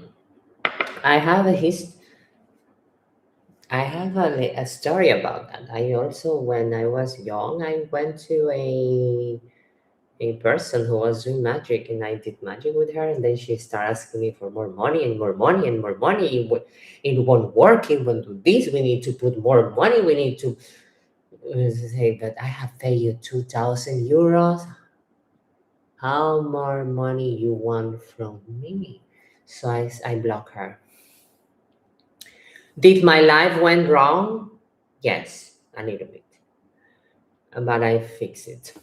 S1: I have a story about that. I also, when I was young, I went to a person who was doing magic, and I did magic with her, and then she started asking me for more money and more money and more money. It won't work. It won't do this. We need to put more money. We need to say, but I have paid you 2,000 euros. How more money you want from me? So I block her. Did my life went wrong? Yes, a little bit, but I fix it.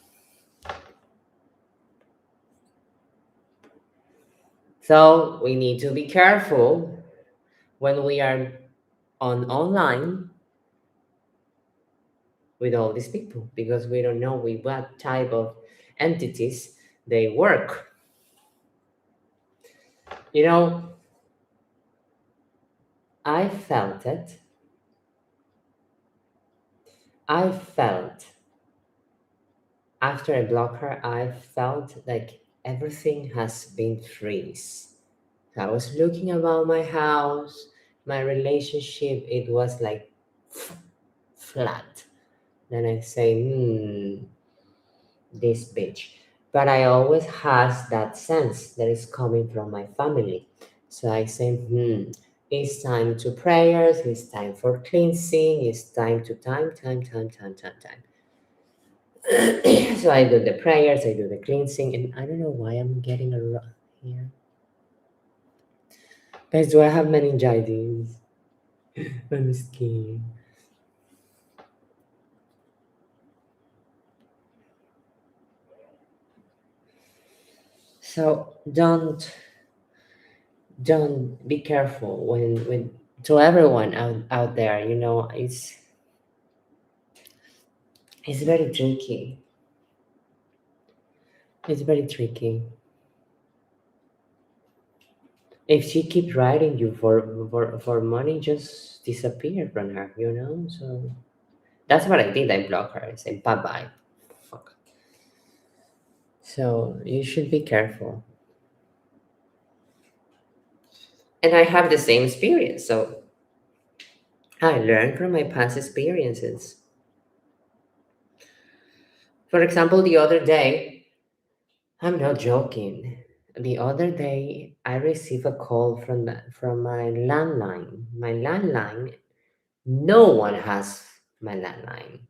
S1: So we need to be careful when we are on online with all these people, because we don't know with what type of entities they work. You know, I felt it. I felt after I block her, I felt like everything has been freeze. I was looking around my house, my relationship, it was like flat. Then I say, this bitch. But I always has that sense that is coming from my family. So I say, it's time to prayers, it's time for cleansing, it's time to time. So I do the prayers, I do the cleansing, and I don't know why I'm getting a run here. Guys, do I have meningitis? I'm scared. So don't be careful when to everyone out there, it's very tricky. It's very tricky. If she keeps writing you for money, just disappear from her. So that's what I did. I block her. I said bye bye. Fuck. So you should be careful. And I have the same experience. So I learned from my past experiences. For example, the other day, I'm not joking. The other day, I received a call from my landline. My landline, no one has my landline.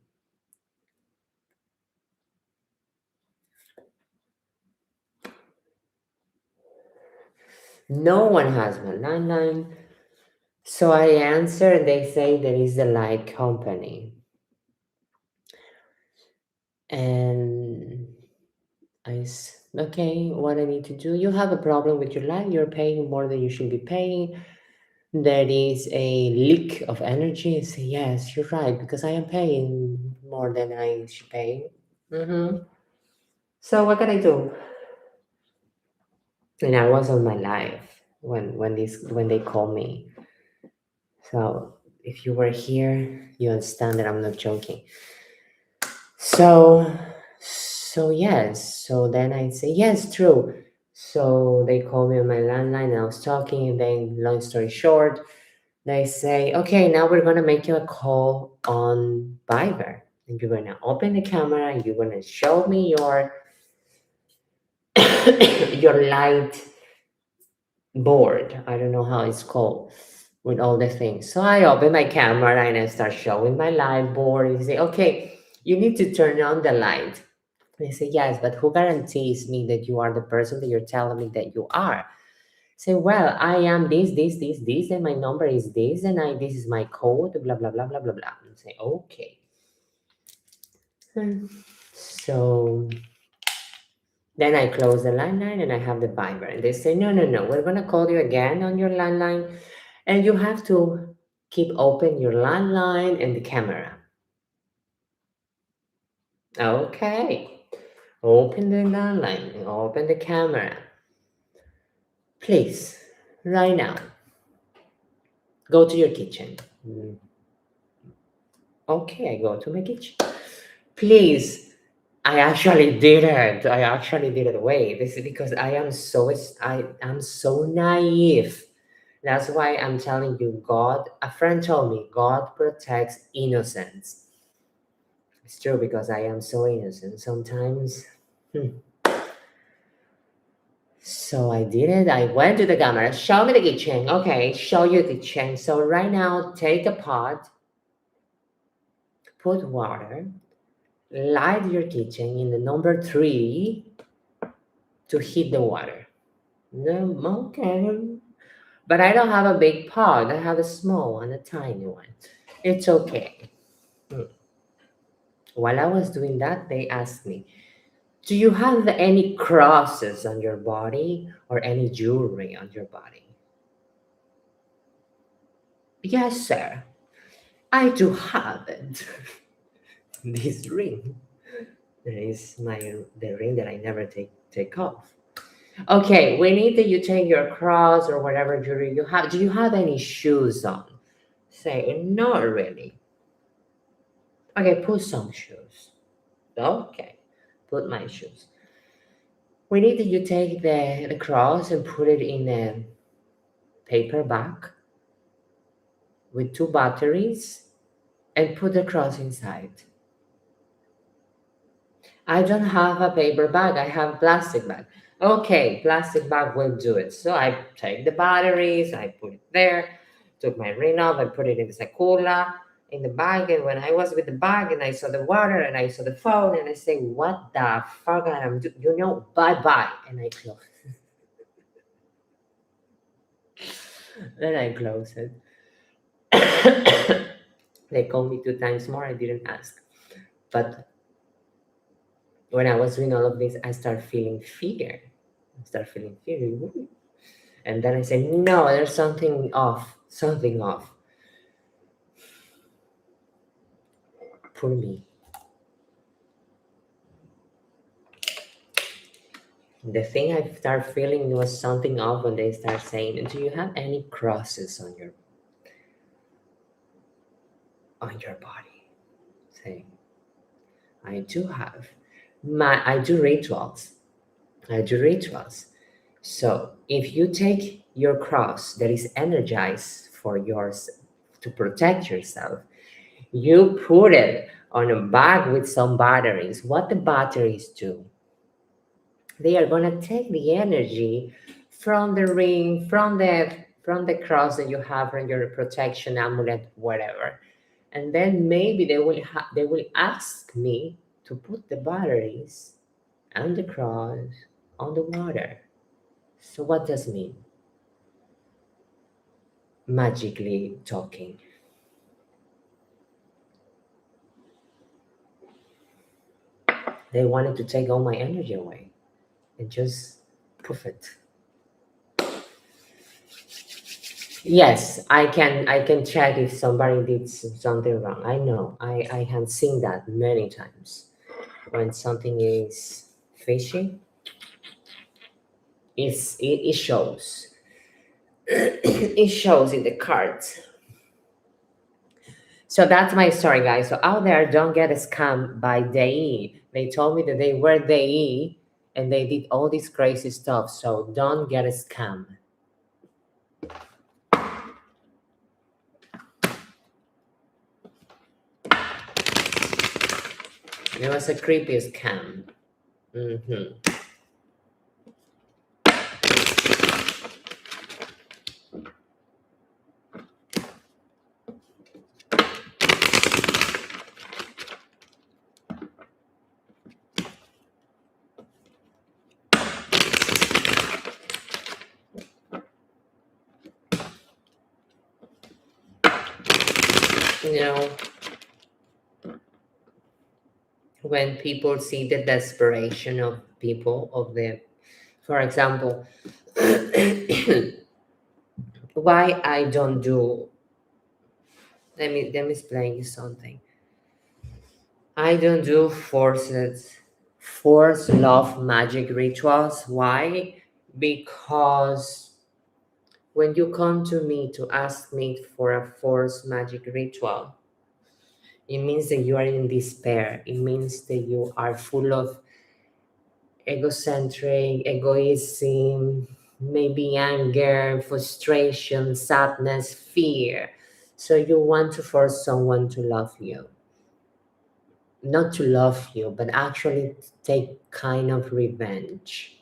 S1: No one has my landline. So I answer, and they say there is a light company. And okay, what I need to do? You have a problem with your light. You're paying more than you should be paying. There is a leak of energy. I say, yes, you're right, because I am paying more than I should pay. So what can I do? And I was on my live when they call me. So if you were here, you understand that I'm not joking. So yes. So then I say, yes, true. So they call me on my landline, and I was talking, and then long story short, they say, okay, now we're gonna make you a call on Viber. And you're gonna open the camera, and you're gonna show me your your light board. I don't know how it's called, with all the things. So I open my camera and I start showing my light board. And say, okay, you need to turn on the light. They say, yes, but who guarantees me that you are the person that you're telling me that you are? Say, well, I am this, and my number is this, and this is my code, blah, blah, blah, blah, blah, blah. And say, okay. So then I close the landline and I have the Viber. And they say, no, we're going to call you again on your landline. And you have to keep open your landline and the camera. Okay. Open the landline, open the camera. Please, right now, go to your kitchen. Okay, I go to my kitchen. Please, I actually did it. Wait, this is because I am so naive. That's why I'm telling you, God, a friend told me, God protects innocence. It's true because I am so innocent sometimes. So I did it. I went to the camera. Show me the kitchen. Okay, show you the kitchen. So right now, take a pot, put water, light your kitchen in the number 3 to heat the water. Okay. But I don't have a big pot. I have a small one, a tiny one. It's okay. While I was doing that, they asked me, do you have any crosses on your body or any jewelry on your body? Yes, sir. I do have it. This ring. That is the ring that I never take off. Okay, we need that you take your cross or whatever jewelry you have. Do you have any shoes on? Say, not really. Okay, put some shoes. Okay, put my shoes. We need that you take the cross and put it in a paper bag with 2 batteries and put the cross inside. I don't have a paper bag, I have plastic bag. Okay, plastic bag will do it. So I take the batteries, I put it there, took my ring off, I put it in the sakula, in the bag, and when I was with the bag and I saw the water and I saw the phone and I say, what the fuck I am doing? Bye-bye. And I close. Then I close it. They called me 2 times more, I didn't ask. But when I was doing all of this, I start feeling fear. And then I say, no, there's something off. For me. The thing I start feeling was something off when they start saying, do you have any crosses on your body? Say, I do have. I do rituals. So if you take your cross that is energized for yours to protect yourself, you put it on a bag with some batteries. What the batteries do? They are gonna take the energy from the ring, from the cross that you have, from your protection amulet, whatever, and then maybe they will ask me to put the batteries and the cross on the water. So what does it mean? Magically talking. They wanted to take all my energy away and just poof it. Yes, I can check if somebody did something wrong. I know. I have seen that many times. When something is fishy, it shows. It shows in the cards. So that's my story, guys. So out there, don't get scammed by DE. They told me that they were DE and they did all this crazy stuff. So don't get scammed. It was a creepy scam. you know, when people see the desperation of people, of the, for example, why I don't do, let me explain you something. I don't do forced love magic rituals. Why? Because when you come to me to ask me for a forced magic ritual, it means that you are in despair. It means that you are full of egocentric, egoism, maybe anger, frustration, sadness, fear. So you want to force someone to love you. Not to love you, but actually take kind of revenge.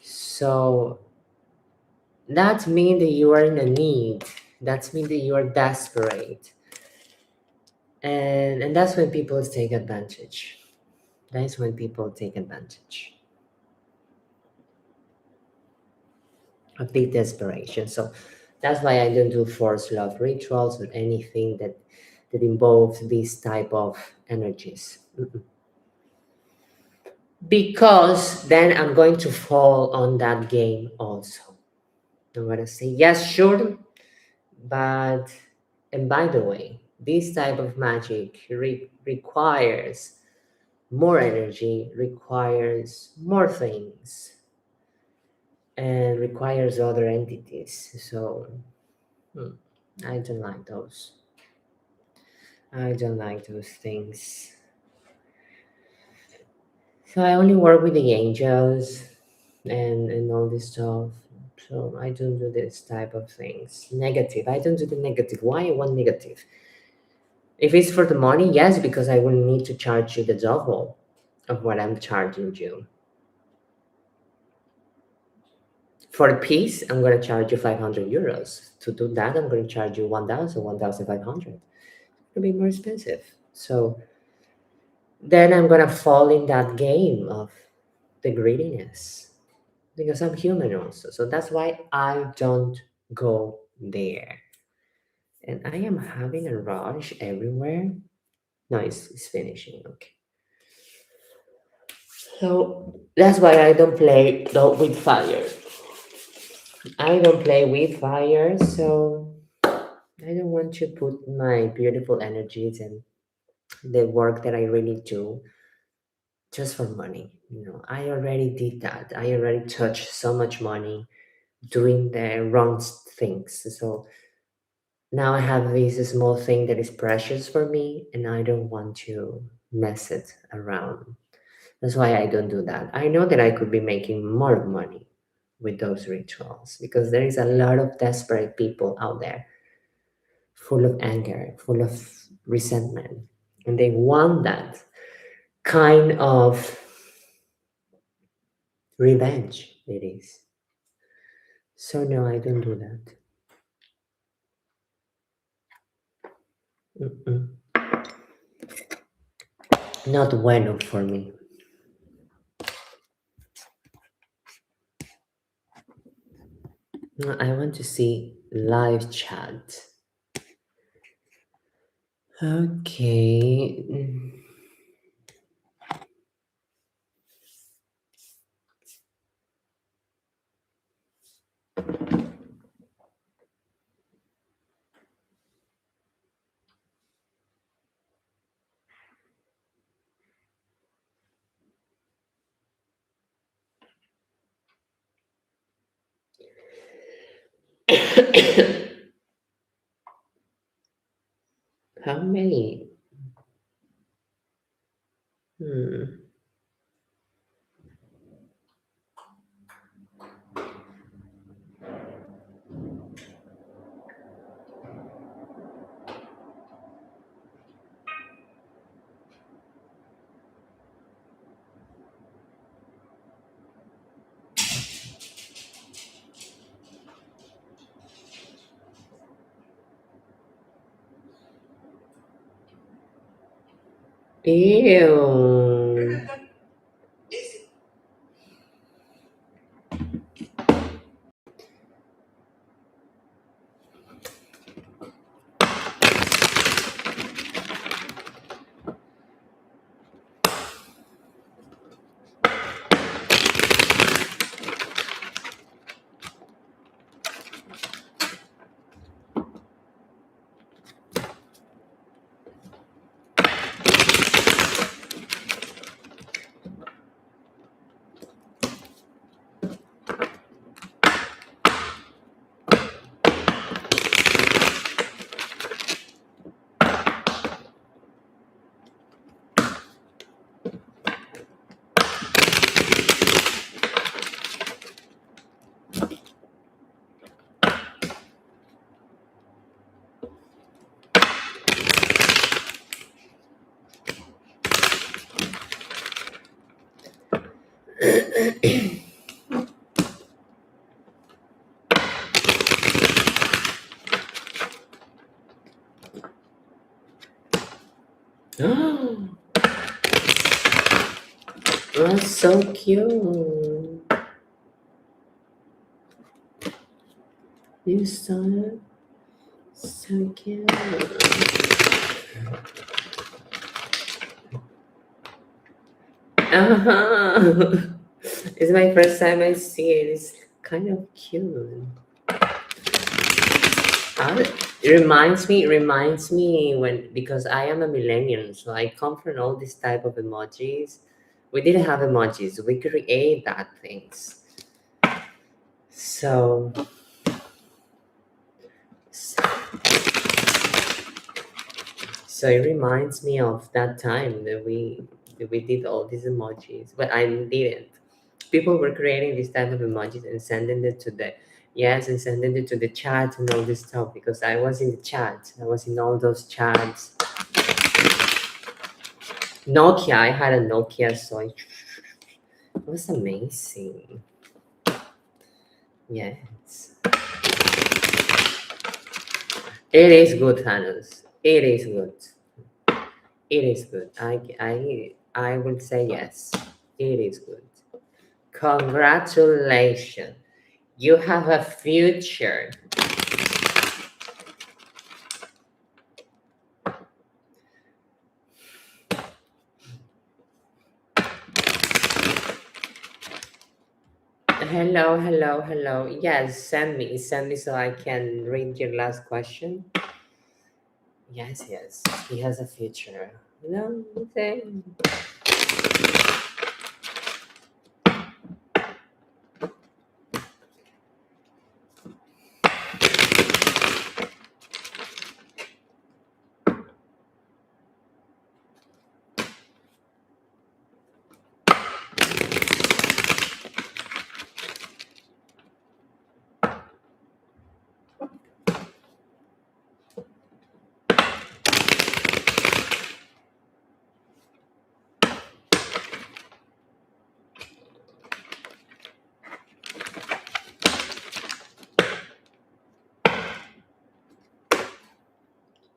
S1: So that means that you are in a need. That means that you are desperate. And that's when people take advantage. That's when people take advantage of the desperation. So that's why I don't do forced love rituals or anything that involves these type of energies. Mm-mm. Because then I'm going to fall on that game also. I'm gonna say yes, sure, but and by the way, this type of magic requires more energy, requires more things, and requires other entities. So hmm, I don't like those. I don't like those things. So I only work with the angels and all this stuff. So I don't do this type of things. Negative. I don't do the negative. Why I want negative? If it's for the money, yes, because I will need to charge you the double of what I'm charging you. For a piece, I'm going to charge you 500 euros. To do that, I'm going to charge you 1,000, 1,500. It's going to be more expensive. So then I'm going to fall in that game of the greediness because I'm human also. So that's why I don't go there. And I am having a rush everywhere. No, it's finishing. Okay. So that's why I don't play with fire. I don't play with fire, so I don't want to put my beautiful energies and the work that I really do just for money. I already did that. I already touched so much money doing the wrong things. So now I have this small thing that is precious for me, and I don't want to mess it around. That's why I don't do that. I know that I could be making more money with those rituals because there is a lot of desperate people out there full of anger, full of resentment, and they want that kind of revenge. It is. So, no, I don't do that. Mm-mm. Not bueno for me. No, I want to see live chat. Okay. How many? Hmm. Ew. Oh, that's so cute. You saw it? So cute. Uh-huh. It's my first time I see it. It's kind of cute. It reminds me when, because I am a millennial, so I come from all this type of emojis. We didn't have emojis. We create that things. So so it reminds me of that time that we did all these emojis, but I didn't. People were creating this type of emojis and sending it to the and sending it to the chat and all this stuff, because I was in the chat. I was in all those chats. Nokia, I had a Nokia, so it was amazing. Yes. It is good, Thanos. It is good. It is good. I would say yes. It is good. Congratulations. You have a future. Hello, hello, hello. Yes, send me so I can read your last question. Yes, he has a future. Okay.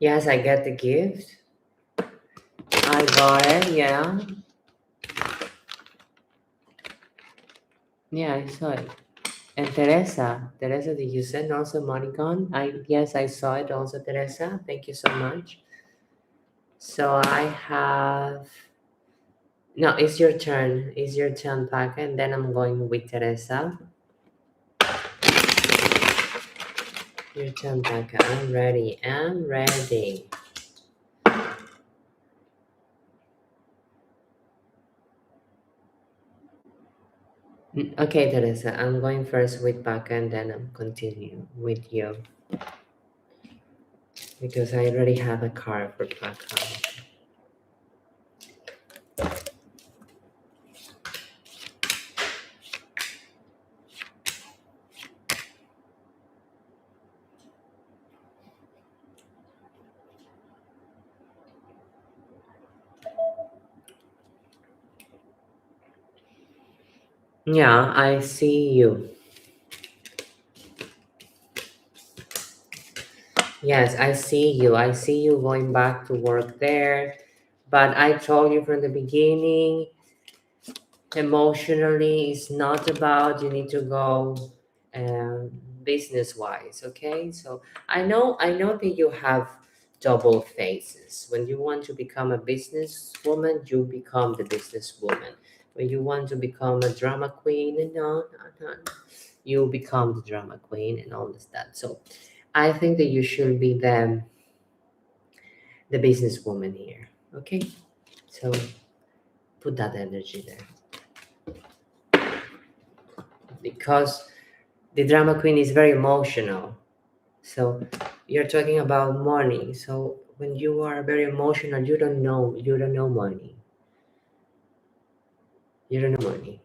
S1: Yes, I get the gift. I got it, yeah. Yeah, I saw it. And Teresa, did you send also Monicon? Yes, I saw it also, Teresa. Thank you so much. So I have no, it's your turn. It's your turn, Paca, and then I'm going with Teresa. Your turn, Paca. I'm ready. I'm ready. Okay, Teresa, I'm going first with Paca and then I'm continue with you. Because I already have a card for Paca. Yeah, I see you. Yes, I see you. I see you going back to work there. But I told you from the beginning, emotionally, it's not about you need to go business wise, okay? So I know that you have double faces. When you want to become a businesswoman, you become the businesswoman. When you want to become a drama queen, no, you become the drama queen and all this that. So I think that you should be the businesswoman here. Okay? So put that energy there. Because the drama queen is very emotional. So you're talking about money. So when you are very emotional, you don't know money. You don't know money.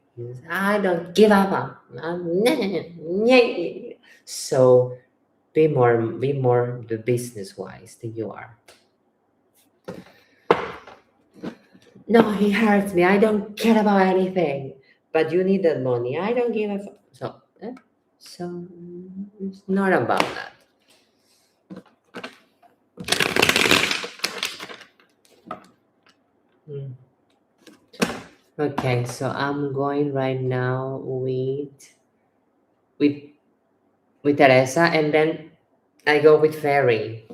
S1: I don't give up. So be more the business wise than you are. No, he hurts me. I don't care about anything. but you need that money. I don't give a so so it's not about that. Mm. Okay, so I'm going right now with with Teresa, and then I go with Ferry.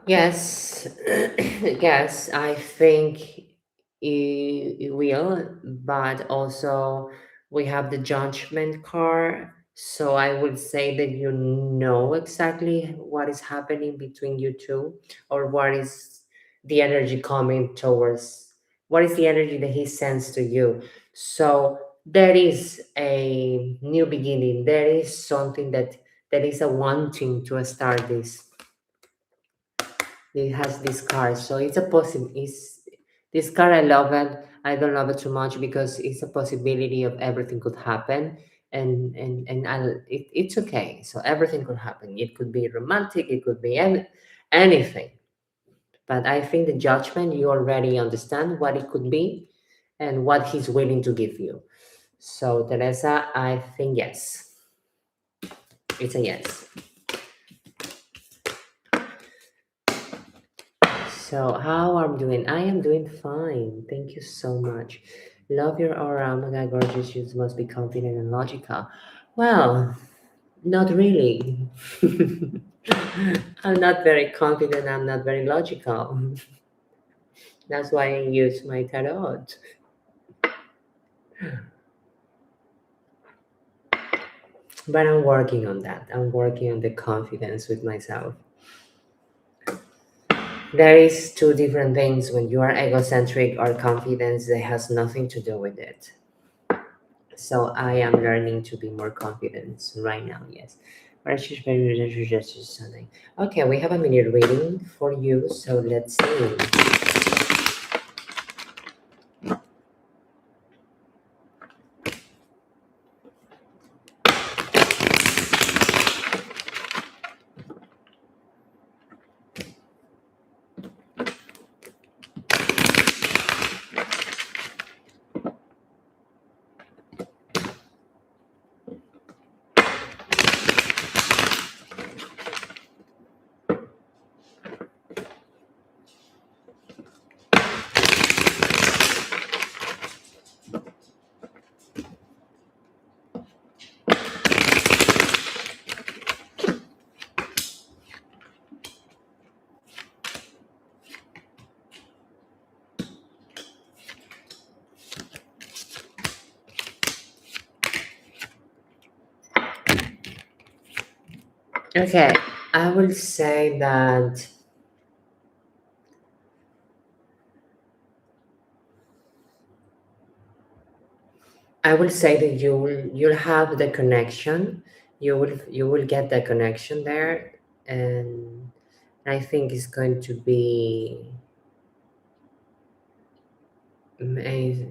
S1: Yes, yes, I think it will, but also we have the judgment card. So I would say that you know exactly what is happening between you two, or what is the energy coming towards, what is the energy that he sends to you. So there is a new beginning, there is something that is a wanting to start this. It has this card, so it's a possible. It's this card. I love it. I don't love it too much because it's a possibility of everything could happen, it's okay. So everything could happen. It could be romantic. It could be anything. But I think the judgment, you already understand what it could be, and what he's willing to give you. So Teresa, I think yes. It's a yes. So, how I'm doing? I am doing fine. Thank you so much. Love your aura. Oh my god, gorgeous. You must be confident and logical. Well, not really. I'm not very confident. I'm not very logical. That's why I use my tarot. But I'm working on that. I'm working on the confidence with myself. There is two different things when you are egocentric or confidence that has nothing to do with it. So I am learning to be more confident right now. Yes. Something. Okay, we have a minute reading for you. So let's see. Okay, I will say that you'll have the connection. You will get the connection there, and I think it's going to be a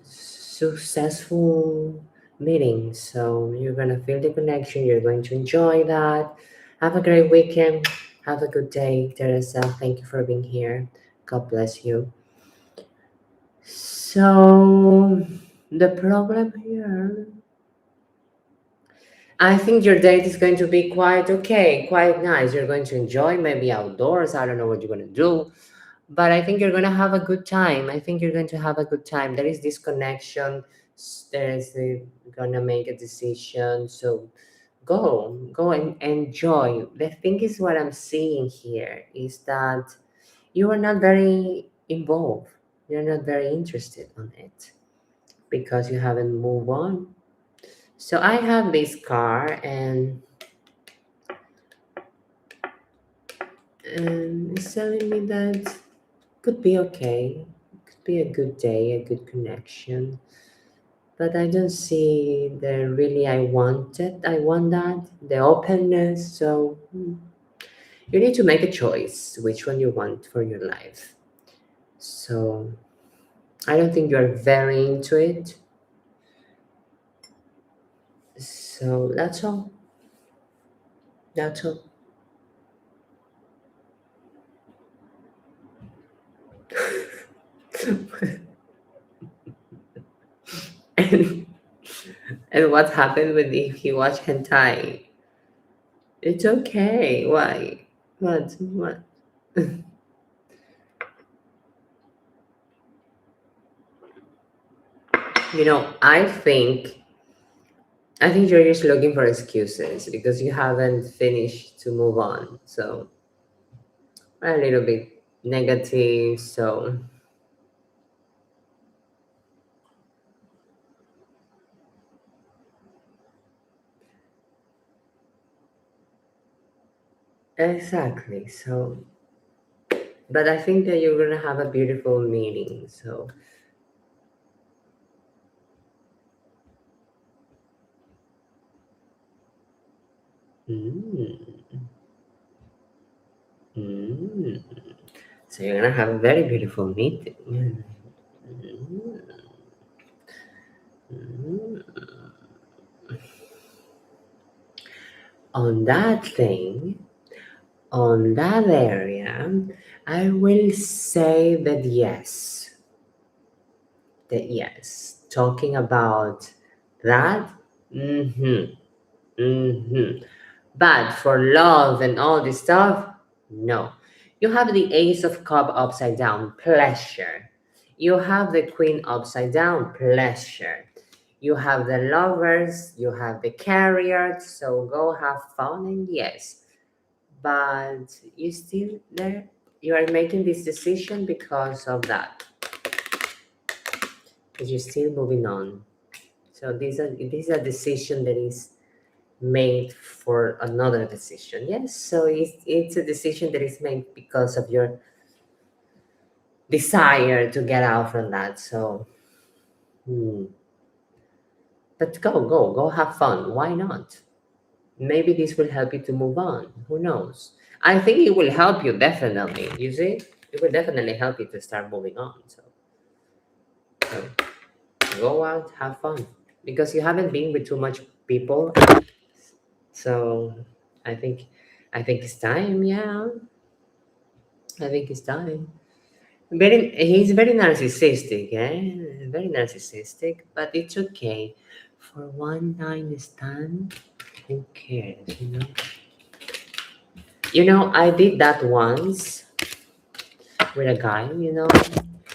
S1: successful meeting. So you're gonna feel the connection. You're going to enjoy that. Have a great weekend. Have a good day, Teresa. Thank you for being here. God bless you. So the problem here, I think your date is going to be quite okay, quite nice. You're going to enjoy maybe outdoors. I don't know what you're going to do, but I think you're going to have a good time. I think you're going to have a good time. There is this connection. Going to make a decision. So go and enjoy. The thing is, what I'm seeing here is that you are not very involved. You're not very interested on it because you haven't moved on. So I have this car and it's telling me that could be okay. Could be a good day, a good connection. But I don't see the really I want it. I want that, the openness. So you need to make a choice which one you want for your life. So I don't think you're very into it. So that's all. That's all. and, and what happened with if he watched hentai? It's okay. Why? What? What? I think you're just looking for excuses because you haven't finished to move on. So a little bit negative. So exactly. So, but I think that you're gonna have a beautiful meeting. So, mm, mm. So you're gonna have a very beautiful meeting. Mm, mm. On that thing, on that area, I will say that yes. That yes. Talking about that, mm-hmm, mm-hmm. But for love and all this stuff, no. You have the Ace of Cup upside down, pleasure. You have the Queen upside down, pleasure. You have the lovers, you have the carrier, so go have fun and yes. But you still there, you are making this decision because of that. Because you're still moving on. So these are decision that is made for another decision. Yes, so it's a decision that is made because of your desire to get out from that. So, hmm. But go have fun. Why not? Maybe this will help you to move on. Who knows? I think it will help you definitely. You see, it will definitely help you to start moving on. So go out, have fun, because you haven't been with too much people. So I think, I think it's time. Yeah, I think it's time. He's very narcissistic, eh? Very narcissistic, but it's okay. For one night stand, who cares, you know? I did that once with a guy, you know.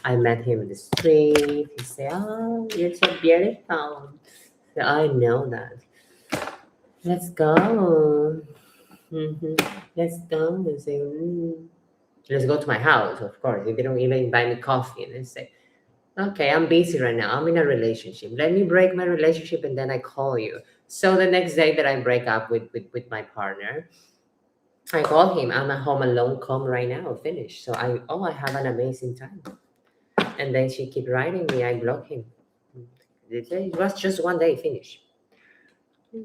S1: I met him in the street. He said, "Oh, you're so beautiful." So I know that. Let's go. Let's go. I say, let's go to my house, of course. He didn't even buy me coffee. And I say, okay, I'm busy right now. I'm in a relationship. Let me break my relationship and then I call you. So the next day that I break up with my partner, I call him. I'm at home alone. Come right now. Finish. So I have an amazing time. And then she keep writing me. I block him. It was just one day. Finish.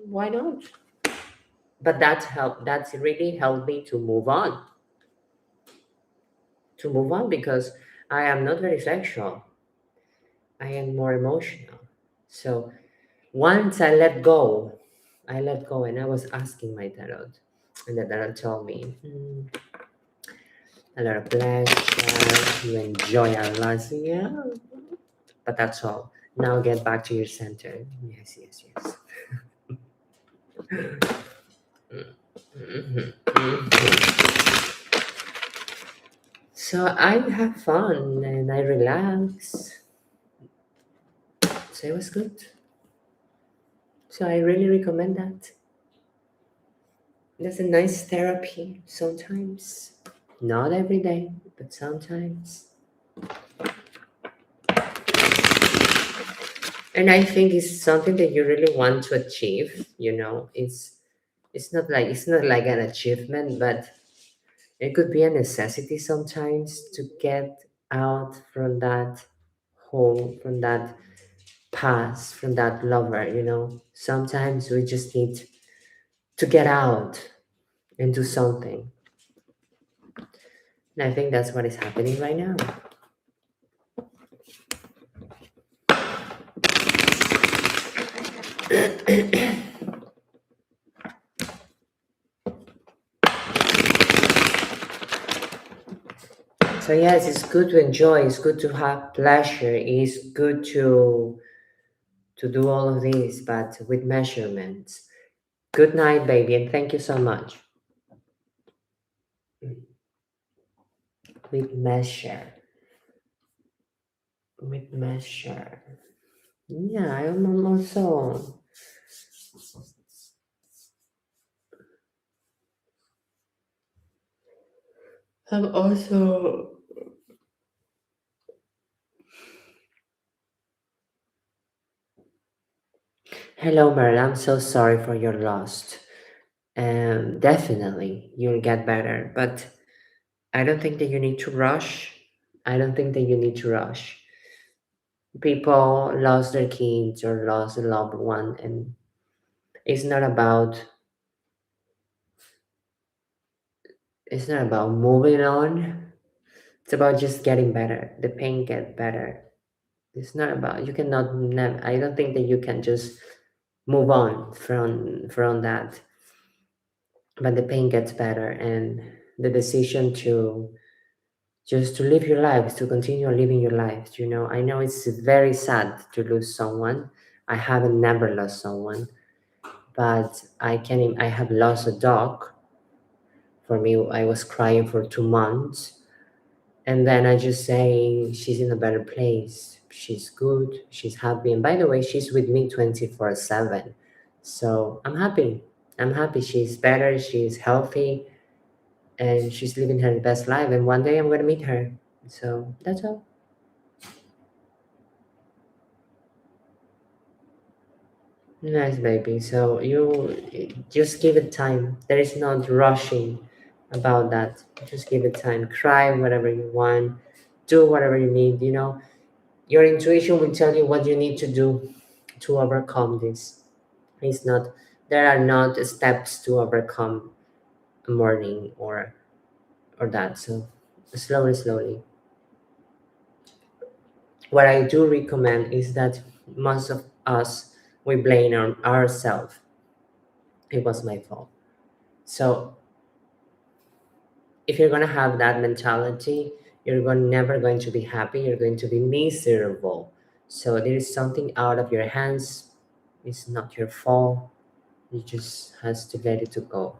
S1: Why not? But that's really helped me to move on. To move on because I am not very sexual. I am more emotional. So once I let go and I was asking my tarot. And the tarot told me, a lot of pleasure, you enjoy our lives. Yeah, but that's all. Now get back to your center. Yes, yes, yes. So I have fun and I relax. So it was good. So I really recommend that. That's a nice therapy sometimes. Not every day, but sometimes. And I think it's something that you really want to achieve, it's not like an achievement, but it could be a necessity sometimes to get out from that hole, from that past, from that lover. Sometimes we just need to get out and do something. And I think that's what is happening right now. So yes, it's good to enjoy, it's good to have pleasure, it's good to do all of this, but with measurements. Good night, baby, and thank you so much. With measure. With measure. Yeah, I'm also. I'm also. Hello, Merle. I'm so sorry for your loss. Definitely, you'll get better, but I don't think that you need to rush. I don't think that you need to rush. People lost their kids or lost a loved one, and it's not about it's not about moving on. It's about just getting better. The pain get better. It's not about you cannot never. I don't think that you can just move on from that. But the pain gets better, and the decision to just to live your life, to continue living your life. I know it's very sad to lose someone. I haven't never lost someone, but I have lost a dog. For me, I was crying for 2 months. And then I just say she's in a better place. She's good. She's happy. And by the way, she's with me 24/7. So I'm happy. I'm happy. She's better. She's healthy. And she's living her best life. And one day I'm going to meet her. So that's all. Nice, baby. So you just give it time. There is no rushing about that. Just give it time. Cry whatever you want. Do whatever you need. Your intuition will tell you what you need to do to overcome this. It's not There are not steps to overcome mourning or that. So slowly, slowly. What I do recommend is that most of us we blame ourselves. It was my fault. So if you're gonna have that mentality, never going to be happy. You're going to be miserable. So there is something out of your hands. It's not your fault. You just has to let it to go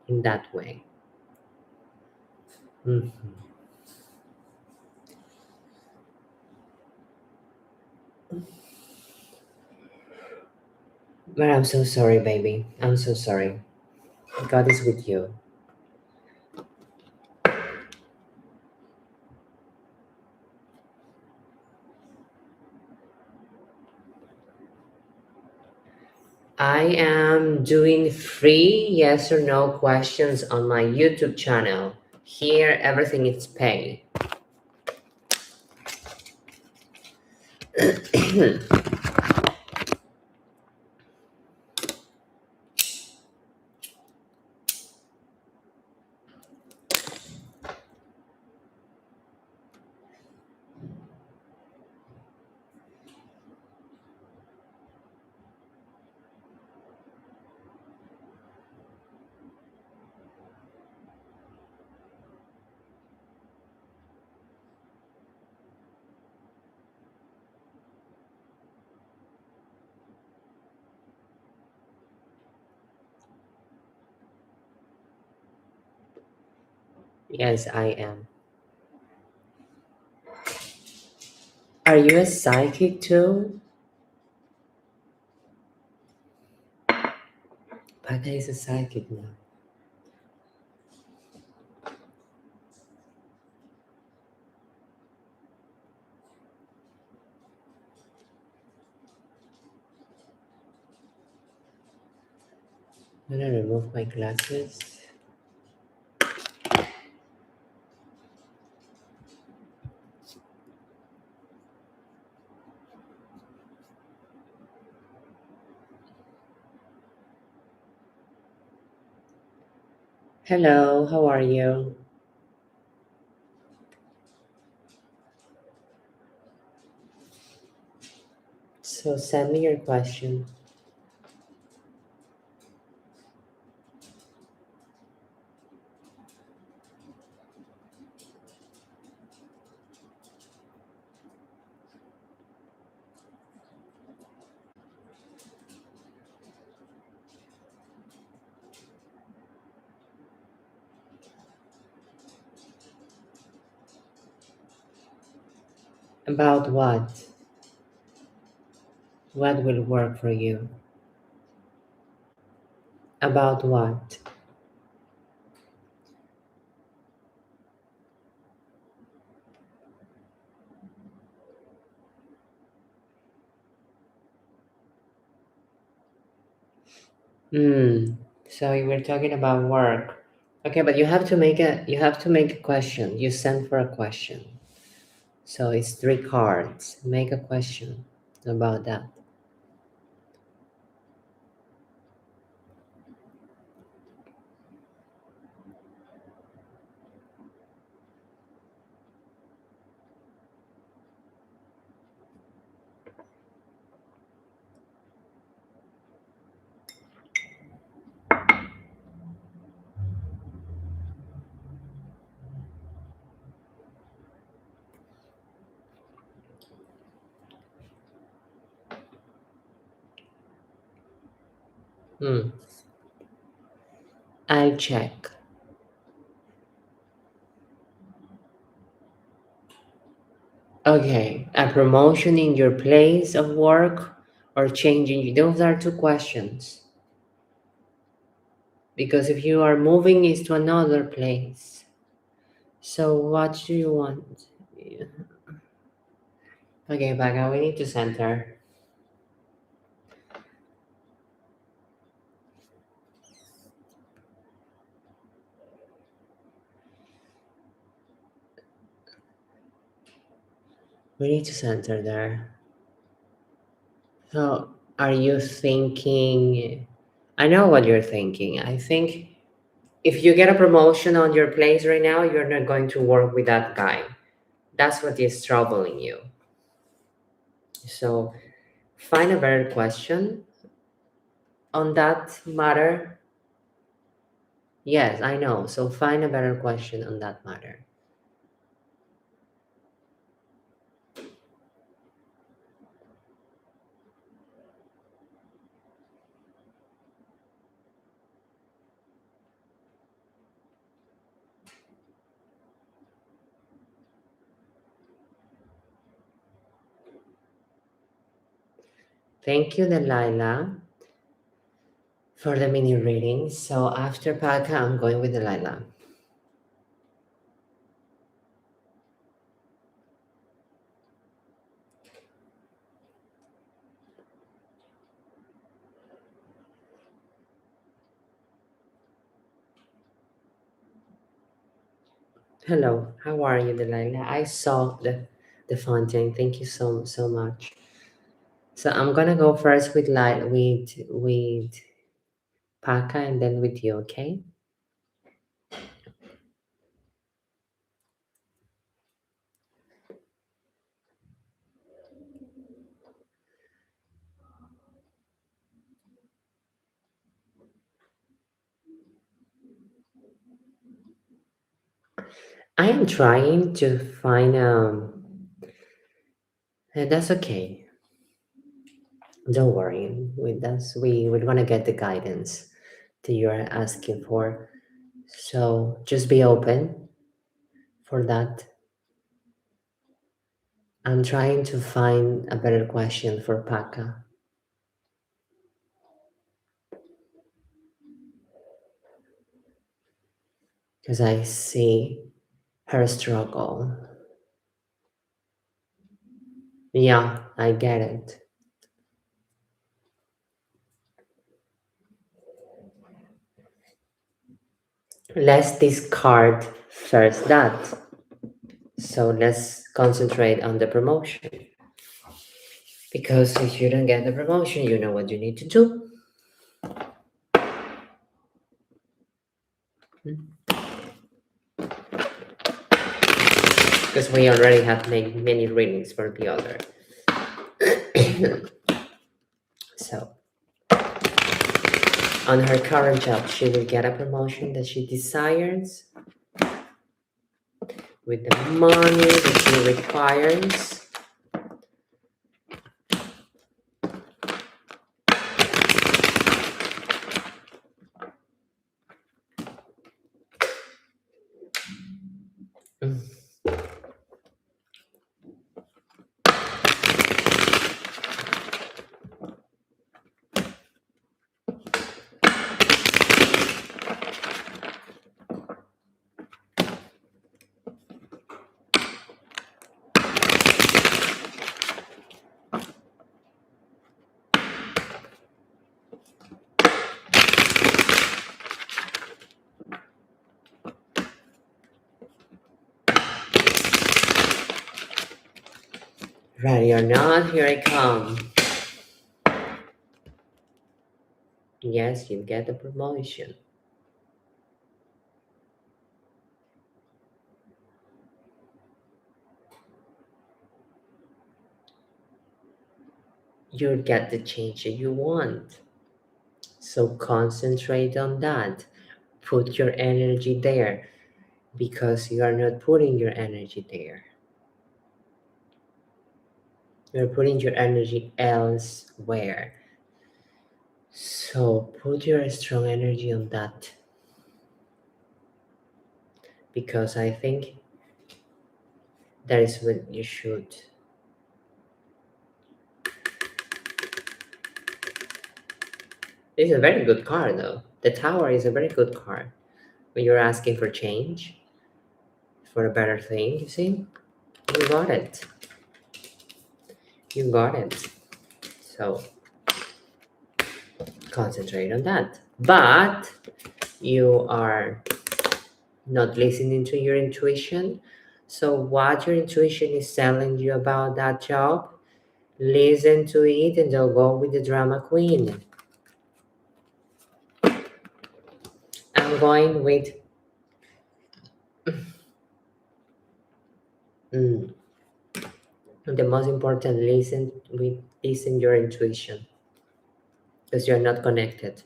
S1: in that way. Mhm. But I'm so sorry, baby. I'm so sorry. God is with you. I am doing free yes or no questions on my YouTube channel. Here, everything is paid. Yes, I am. Are you a psychic too? Paka is a psychic now. I'm gonna remove my glasses. Hello, how are you? So send me your question. About what? What will work for you? About what? So you were talking about work. Okay, but you have to make a question. You send for a question. So it's 3 cards. Make a question about that. Hmm. I'll check. Okay, a promotion in your place of work or changing, those are 2 questions. Because if you are moving is to another place. So what do you want? Yeah. Okay, Baga, we need to center. We need to center there. So are you thinking, I know what you're thinking. I think if you get a promotion on your place right now, you're not going to work with that guy. That's what is troubling you. So find a better question on that matter. Yes, I know. So find a better question on that matter. Thank you, Delilah, for the mini reading. So after Paka, I'm going with Delilah. Hello, how are you, Delilah? I saw the fountain. Thank you so much. So I'm gonna go first with with Paka and then with you, okay? I am trying to find that's okay. Don't worry. We're gonna get the guidance that you're asking for. So just be open. for that. I'm trying to find a better question for Paka. Because I see her struggle. Yeah, I get it. Let's discard first that. So let's concentrate on the promotion. Because if you don't get the promotion, you know what you need to do. Because we already have made many readings for the other. So, on her current job, she will get a promotion that she desires with the money that she requires. Ready or not, here I come. Yes, you get the promotion. You'll get the change that you want. So concentrate on that. Put your energy there because you are not putting your energy there. You're putting your energy elsewhere. So put your strong energy on that. Because I think that is what you should. It's a very good card though. The Tower is a very good card. When you're asking for change, for a better thing, you see? You got it. You got it. So concentrate on that. But you are not listening to your intuition. So what your intuition is telling you about that job, listen to it and don't go with the drama queen. I'm going with the most important, listen your intuition because you're not connected.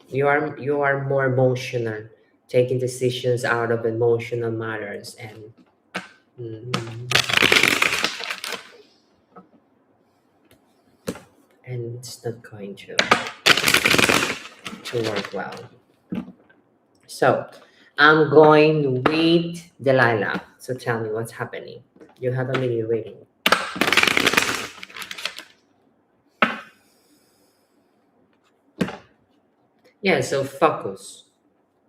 S1: You are more emotional, taking decisions out of emotional matters and and it's not going to work well. So I'm going with Delilah. So tell me what's happening. You have a mini reading. Yeah, so focus.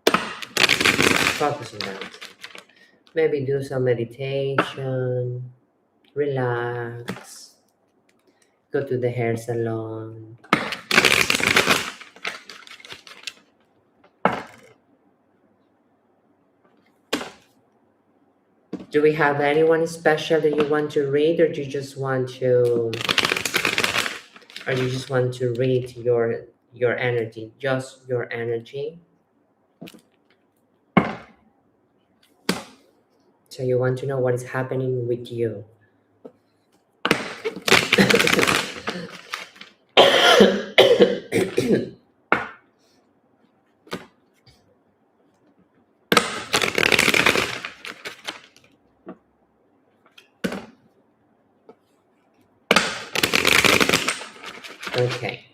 S1: Focus on that. Maybe do some meditation, relax, go to the hair salon. Do we have anyone special that you want to read, or do you just want to read your energy, just your energy? So you want to know what is happening with you. Okay.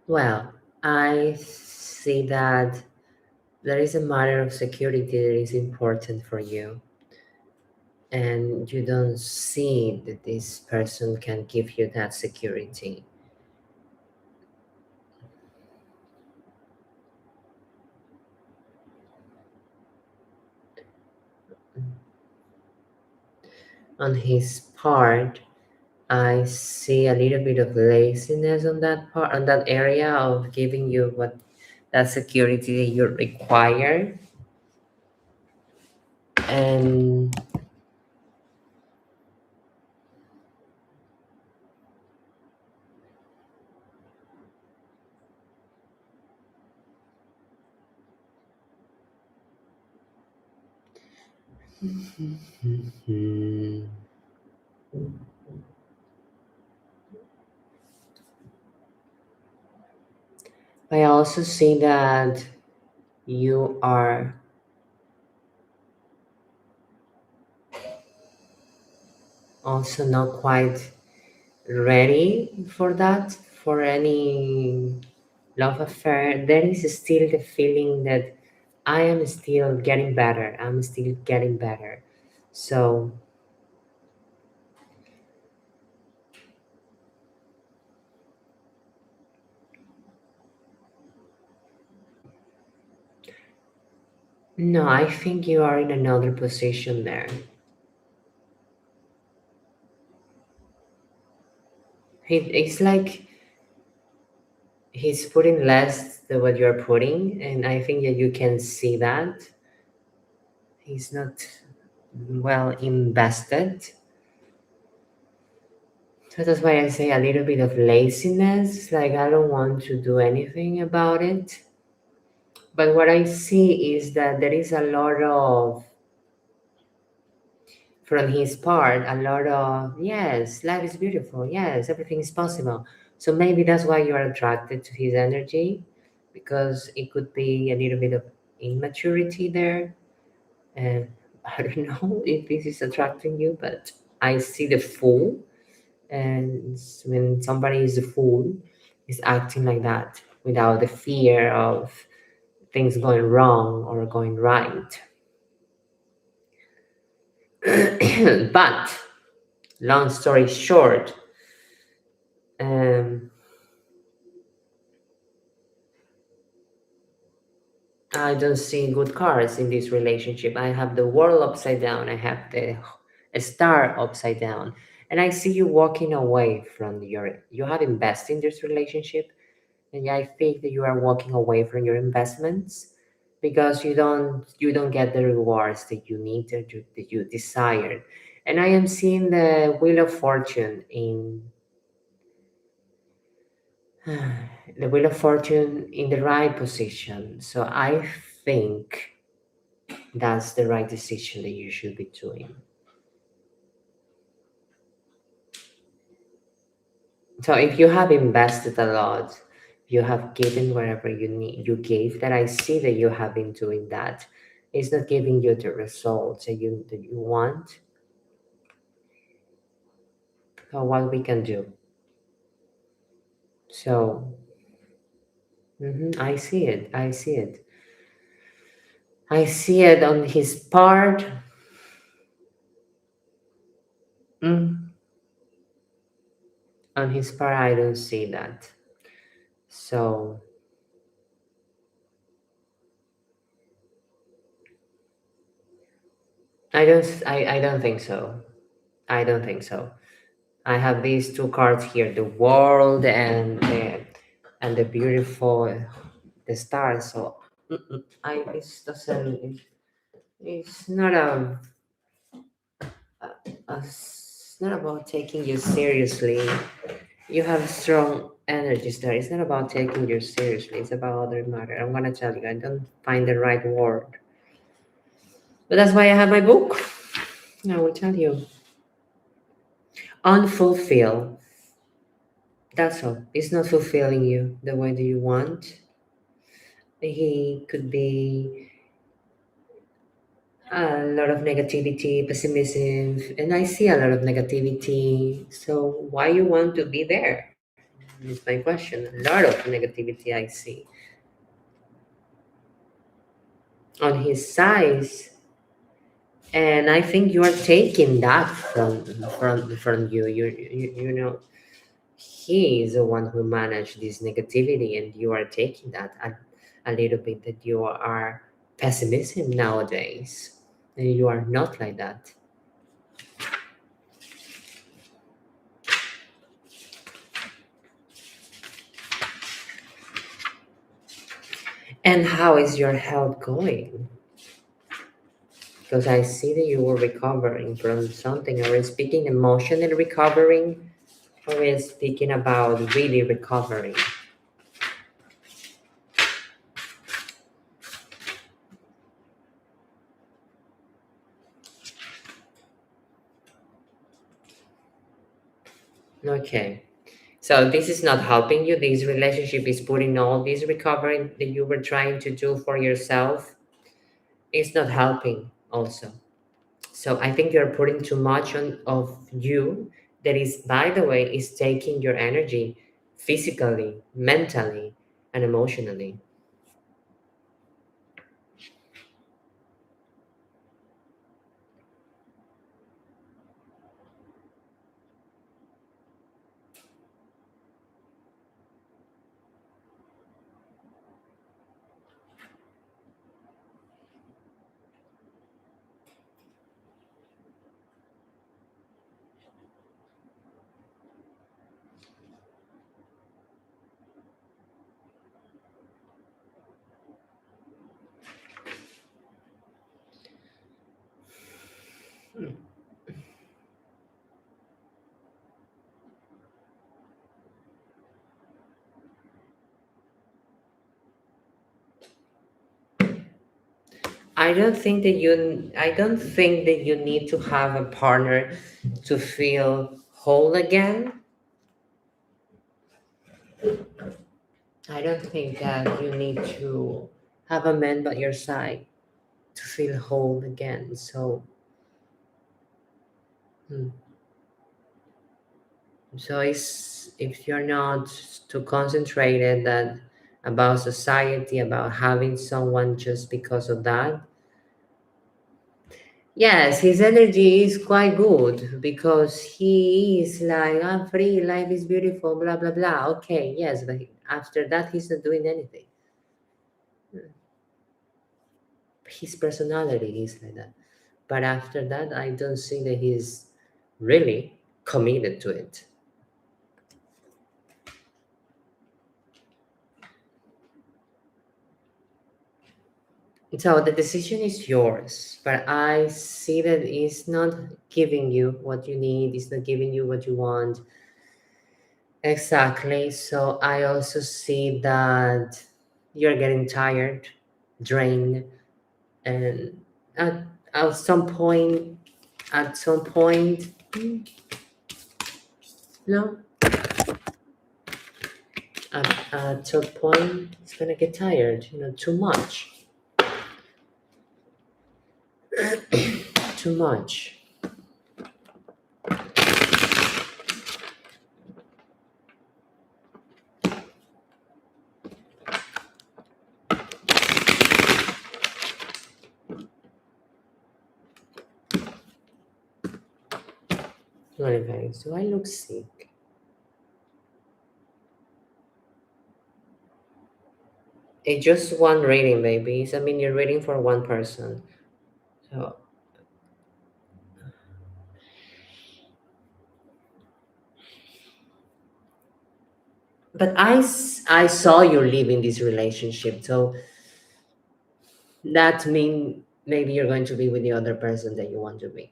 S1: Well, I see that there is a matter of security that is important for you, and you don't see that this person can give you that security. On his part, I see a little bit of laziness on that part, on that area of giving you what that security that you require. And hmm, I also see that you are also not quite ready for that, for any love affair. There is still the feeling that I am still getting better. I'm still getting better. So, no, I think you are in another position there. It's like he's putting less than what you're putting, and I think that you can see that. He's not well invested. So that's why I say a little bit of laziness, like I don't want to do anything about it. But what I see is that there is a lot of, from his part, a lot of, yes, life is beautiful. Yes, everything is possible. So maybe that's why you are attracted to his energy, because it could be a little bit of immaturity there. And I don't know if this is attracting you, but I see the fool. And when somebody is a fool, is acting like that without the fear of things going wrong or going right. But long story short, um, I don't see good cards in this relationship. I have the world upside down. I have the a star upside down, and I see you walking away from your. You have invested in this relationship, and yeah, I think that you are walking away from your investments because you don't get the rewards that you need that you desire. And I am seeing the wheel of fortune in the wheel of fortune in the right position. So I think that's the right decision that you should be doing. So if you have invested a lot, you have given whatever you need, you gave that. I see that you have been doing that. It's not giving you the results that you want. So what we can do. So I see it. I see it. I see it on his part. Mm, on his part, I don't see that. So I don't think so. I don't think so. I have these two cards here, the world and the beautiful the stars. So I this doesn't it's not it's not about taking you seriously. You have strong energies there. It's not about taking you seriously. It's about other matter. I'm gonna tell you. I don't find the right word, but that's why I have my book. I will tell you. Unfulfilled. That's all. It's not fulfilling you the way that you want. He could be a lot of negativity, pessimism, and I see a lot of negativity. So why you want to be there? It's my question. A lot of negativity I see on his size, and I think you are taking that from you. You know, he is the one who managed this negativity, and you are taking that a little bit, that you are pessimistic nowadays, and you are not like that. And how is your health going? Because I see that you were recovering from something. Are we speaking emotionally recovering, or are we speaking about really recovering? Okay. So this is not helping you. This relationship is putting all this recovery that you were trying to do for yourself. It's not helping also. So I think you're putting too much on of you, that is, by the way, is taking your energy physically, mentally, and emotionally. I don't think that you need to have a partner to feel whole again. I don't think that you need to have a man by your side to feel whole again. So, hmm, so it's, if you're not too concentrated that about society, about having someone just because of that. Yes, his energy is quite good because he is like, I'm free, life is beautiful, blah blah blah. Okay, yes, but after that he's not doing anything. His personality is like that. But after that, I don't think that he's really committed to it. So the decision is yours, but I see that it's not giving you what you need, it's not giving you what you want. Exactly. So I also see that you're getting tired, drained, and at, at some point, at some point, no, at some point, it's gonna get tired. Too much, too much. Okay, so I look sick. It's just one rating, babies. I mean, you're rating for one person. So, but I saw you leaving this relationship. So that means maybe you're going to be with the other person that you want to be.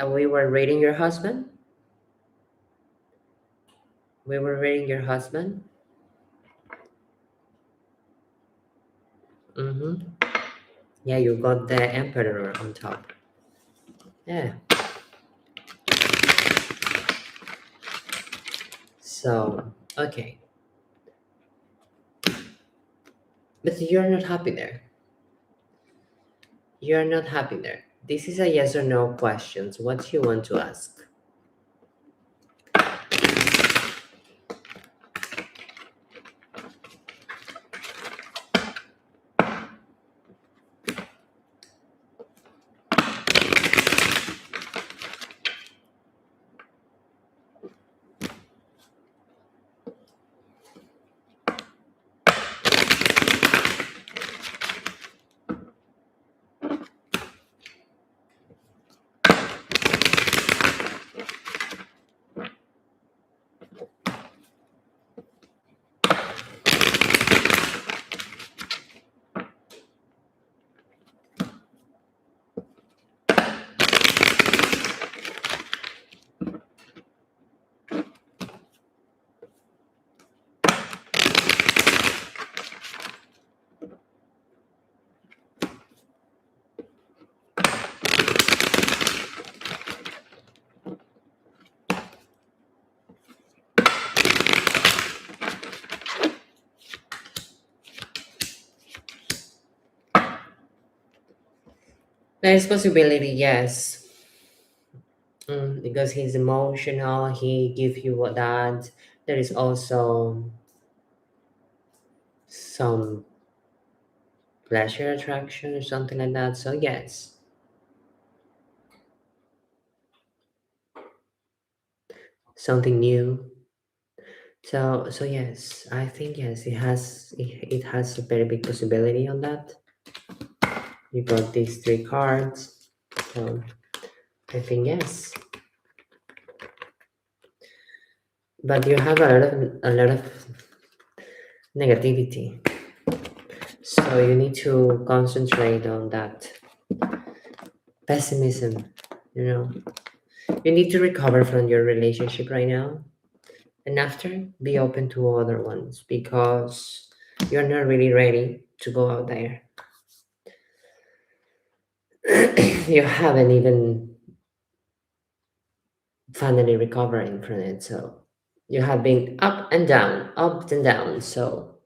S1: We were rating your husband. We were rating your husband. Mm-hmm. Yeah, you got the emperor on top. Yeah. So, okay. But you're not happy there. You're not happy there. This is a yes or no questions. What do you want to ask? There's possibility, yes. Because he's emotional, he give you what that. There is also some pleasure attraction or something like that. So yes, something new. So yes, I think yes, it has a very big possibility on that. You got these three cards, so I think yes. But you have a lot of negativity, so you need to concentrate on that pessimism. You know, you need to recover from your relationship right now, and after be open to other ones because you're not really ready to go out there. You haven't even finally recovering from it, so you have been up and down, up and down. So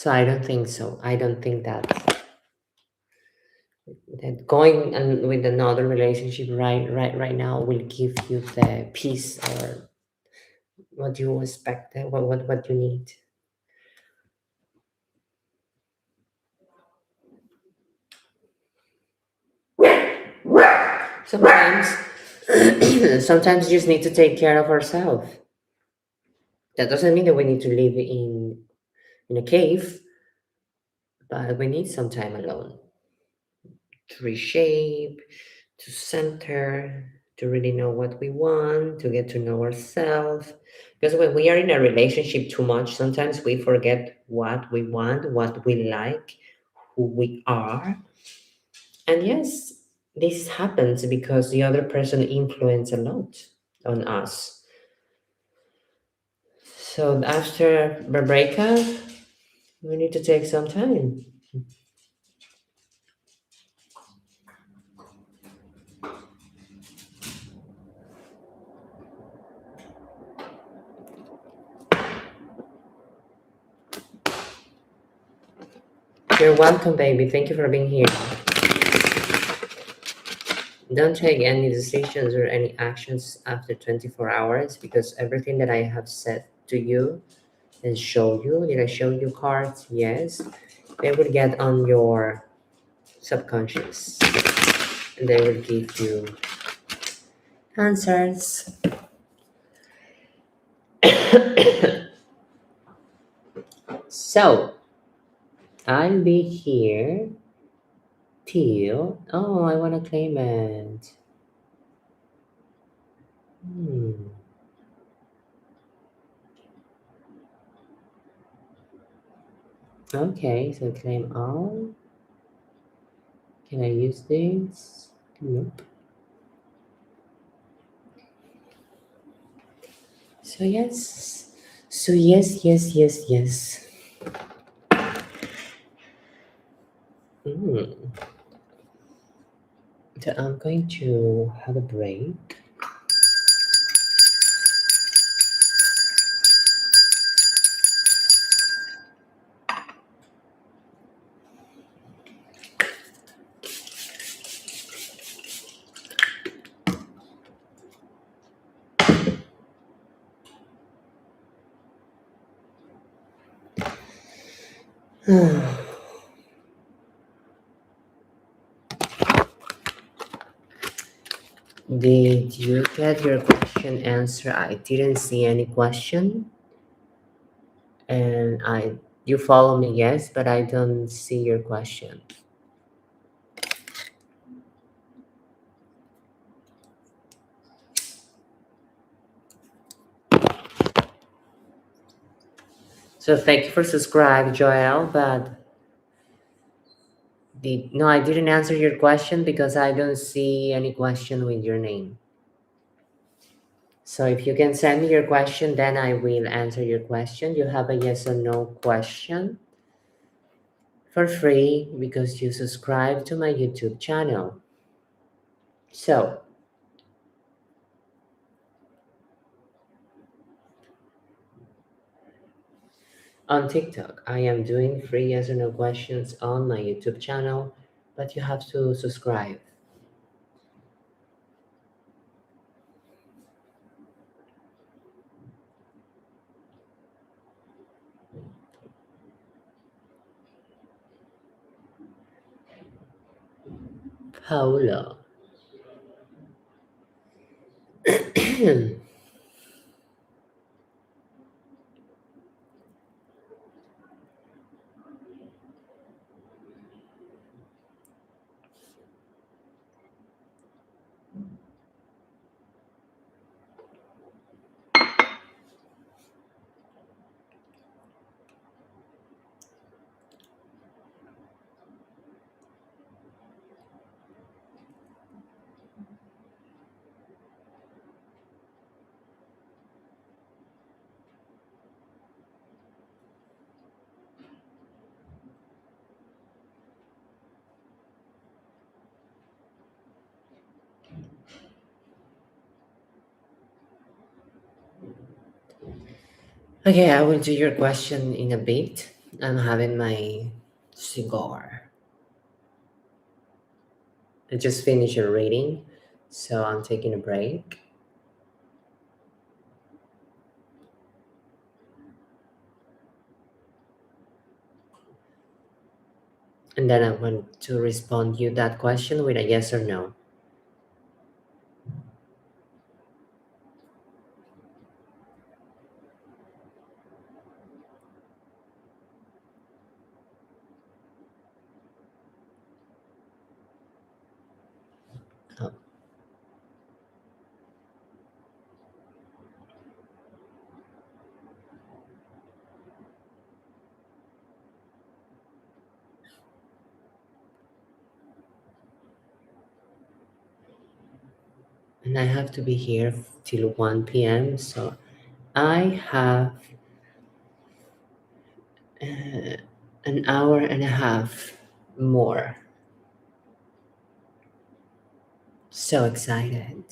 S1: I don't think so. I don't think that going and with another relationship right now will give you the peace or what you expect, what you need. Sometimes sometimes you just need to take care of ourselves. That doesn't mean that we need to live in a cave, but we need some time alone to reshape, to center, to really know what we want, to get to know ourselves. Because when we are in a relationship too much, sometimes we forget what we want, what we like, who we are. And yes, this happens because the other person influence a lot on us. So after the breakup, we need to take some time. You're welcome, baby. Thank you for being here. Don't take any decisions or any actions after 24 hours because everything that I have said to you and show you, did I show you cards? Yes. They will get on your subconscious and they will give you answers. So I'll be here till. Oh, I want to claim it. Hmm. Okay, so claim all. Can I use this? Nope. So yes. So yes. Hmm. So I'm going to have a break. Did you get your question answer? I didn't see any question, and I you follow me, yes, but I don't see your question. So thank you for subscribe, Joel, but no, I didn't answer your question because I don't see any question with your name. So if you can send me your question, then I will answer your question. You have a yes or no question for free because you subscribe to my YouTube channel. So On TikTok, I am doing free yes or no questions on my YouTube channel, but you have to subscribe. Paulo. Okay, I will do your question in a bit. I'm having my cigar. I just finished a reading, so I'm taking a break. And then I want to respond you that question with a yes or no. Oh. And I have to be here till 1 p.m. So I have an hour and a half more. So excited.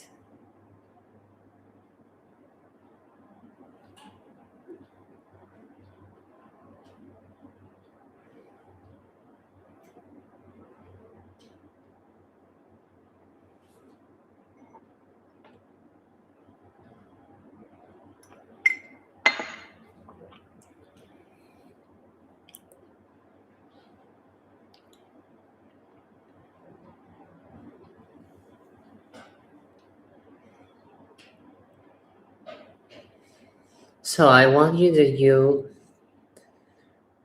S1: So I want you to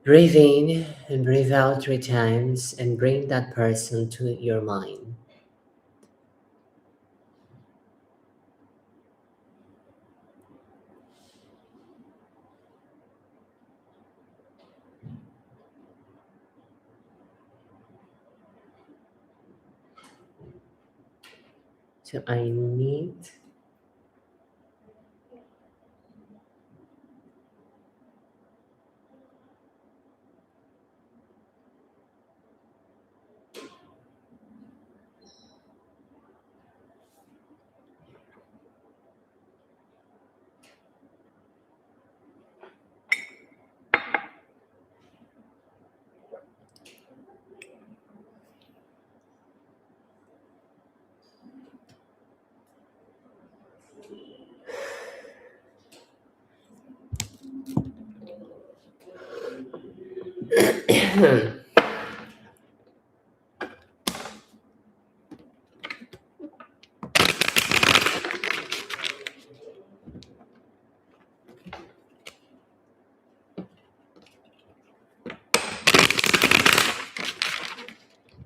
S1: breathe in and breathe out 3 times and bring that person to your mind. So I need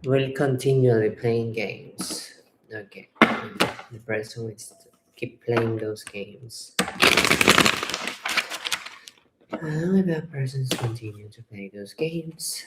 S1: We'll continually playing games. Okay. The person will keep playing those games. If that person's continue to play those games.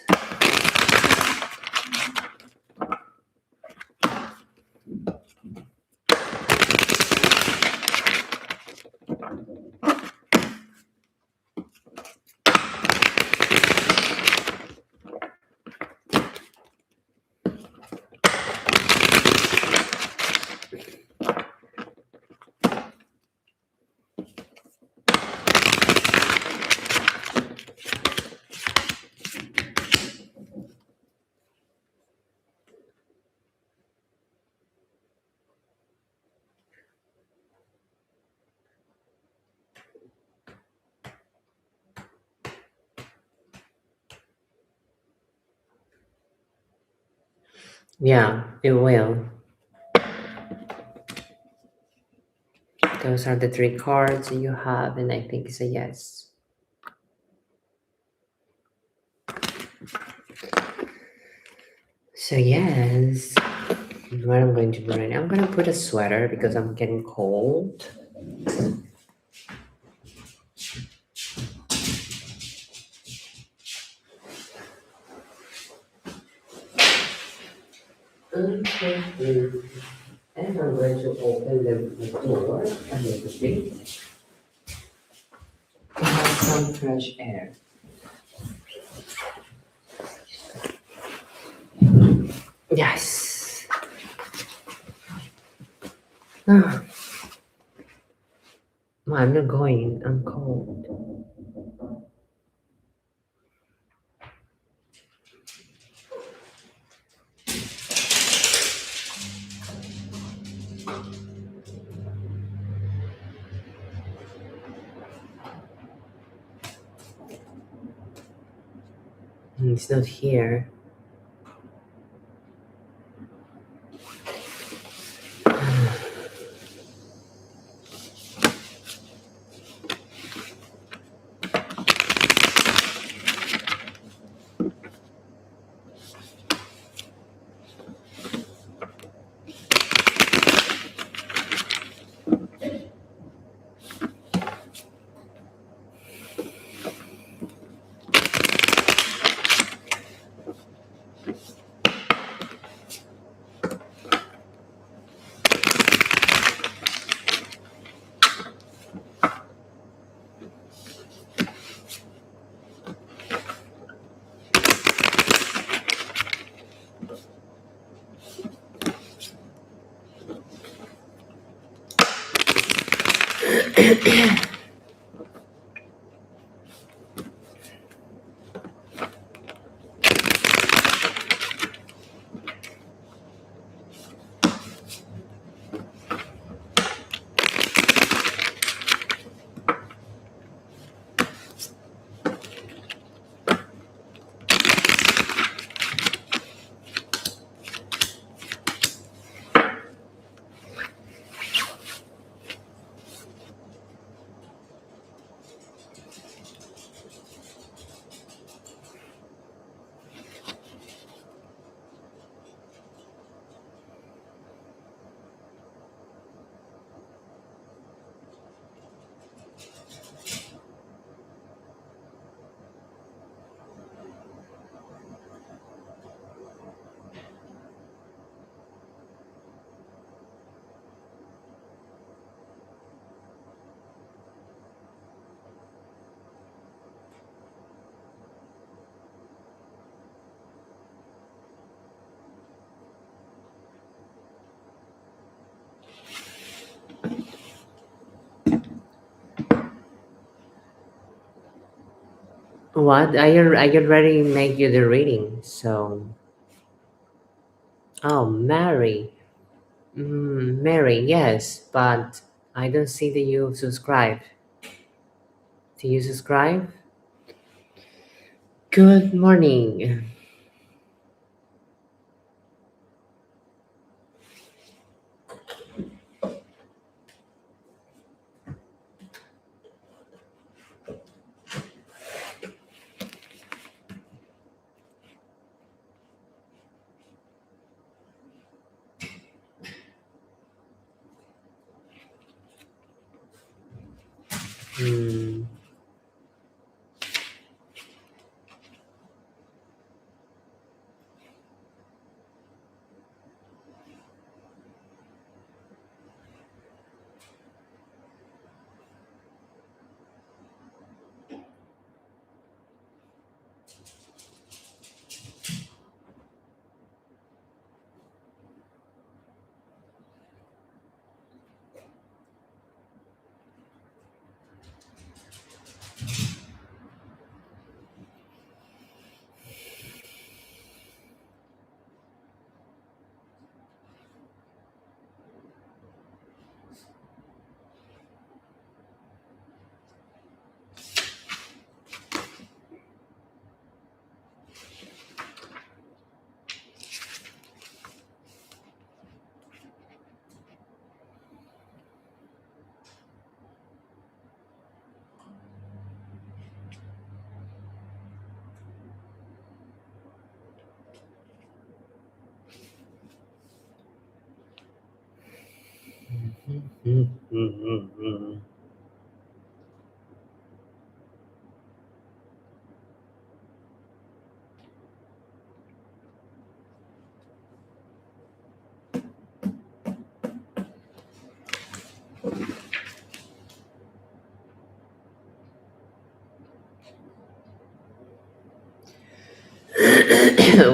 S1: Yeah, it will. Those are the three cards you have, and I think it's a yes. So yes, what I'm going to do right now, I'm gonna put a sweater because I'm getting cold. Mhm. And I'm going to open the door a little bit to have some fresh air. Yes. Ah, I'm not going. I'm cold. It's not here. What? I already made you the reading, so. Oh, Mary. Mary, yes, but I don't see that you subscribe. Do you subscribe? Good morning. Hmm.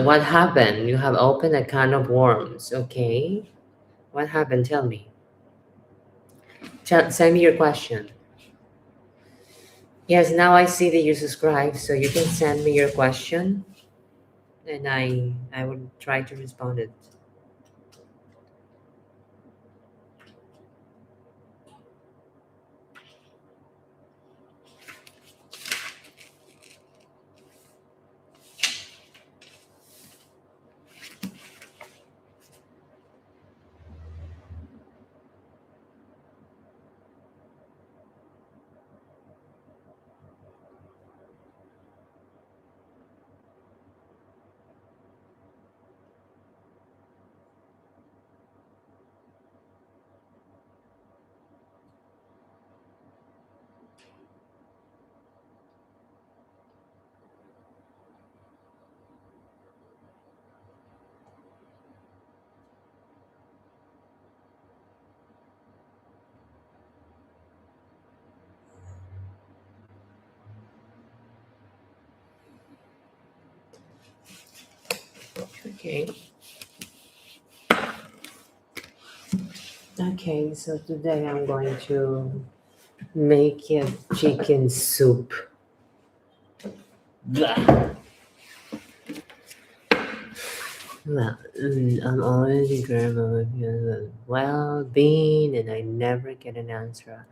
S1: What happened? You have opened a can of worms. Okay. What happened? Tell me. Send me your question. Yes, now I see that you subscribe, so you can send me your question, and I will try to respond it. Okay. Okay, so today I'm going to make a chicken soup. Blah. Well, I'm already grandma well-being, and I never get an answer.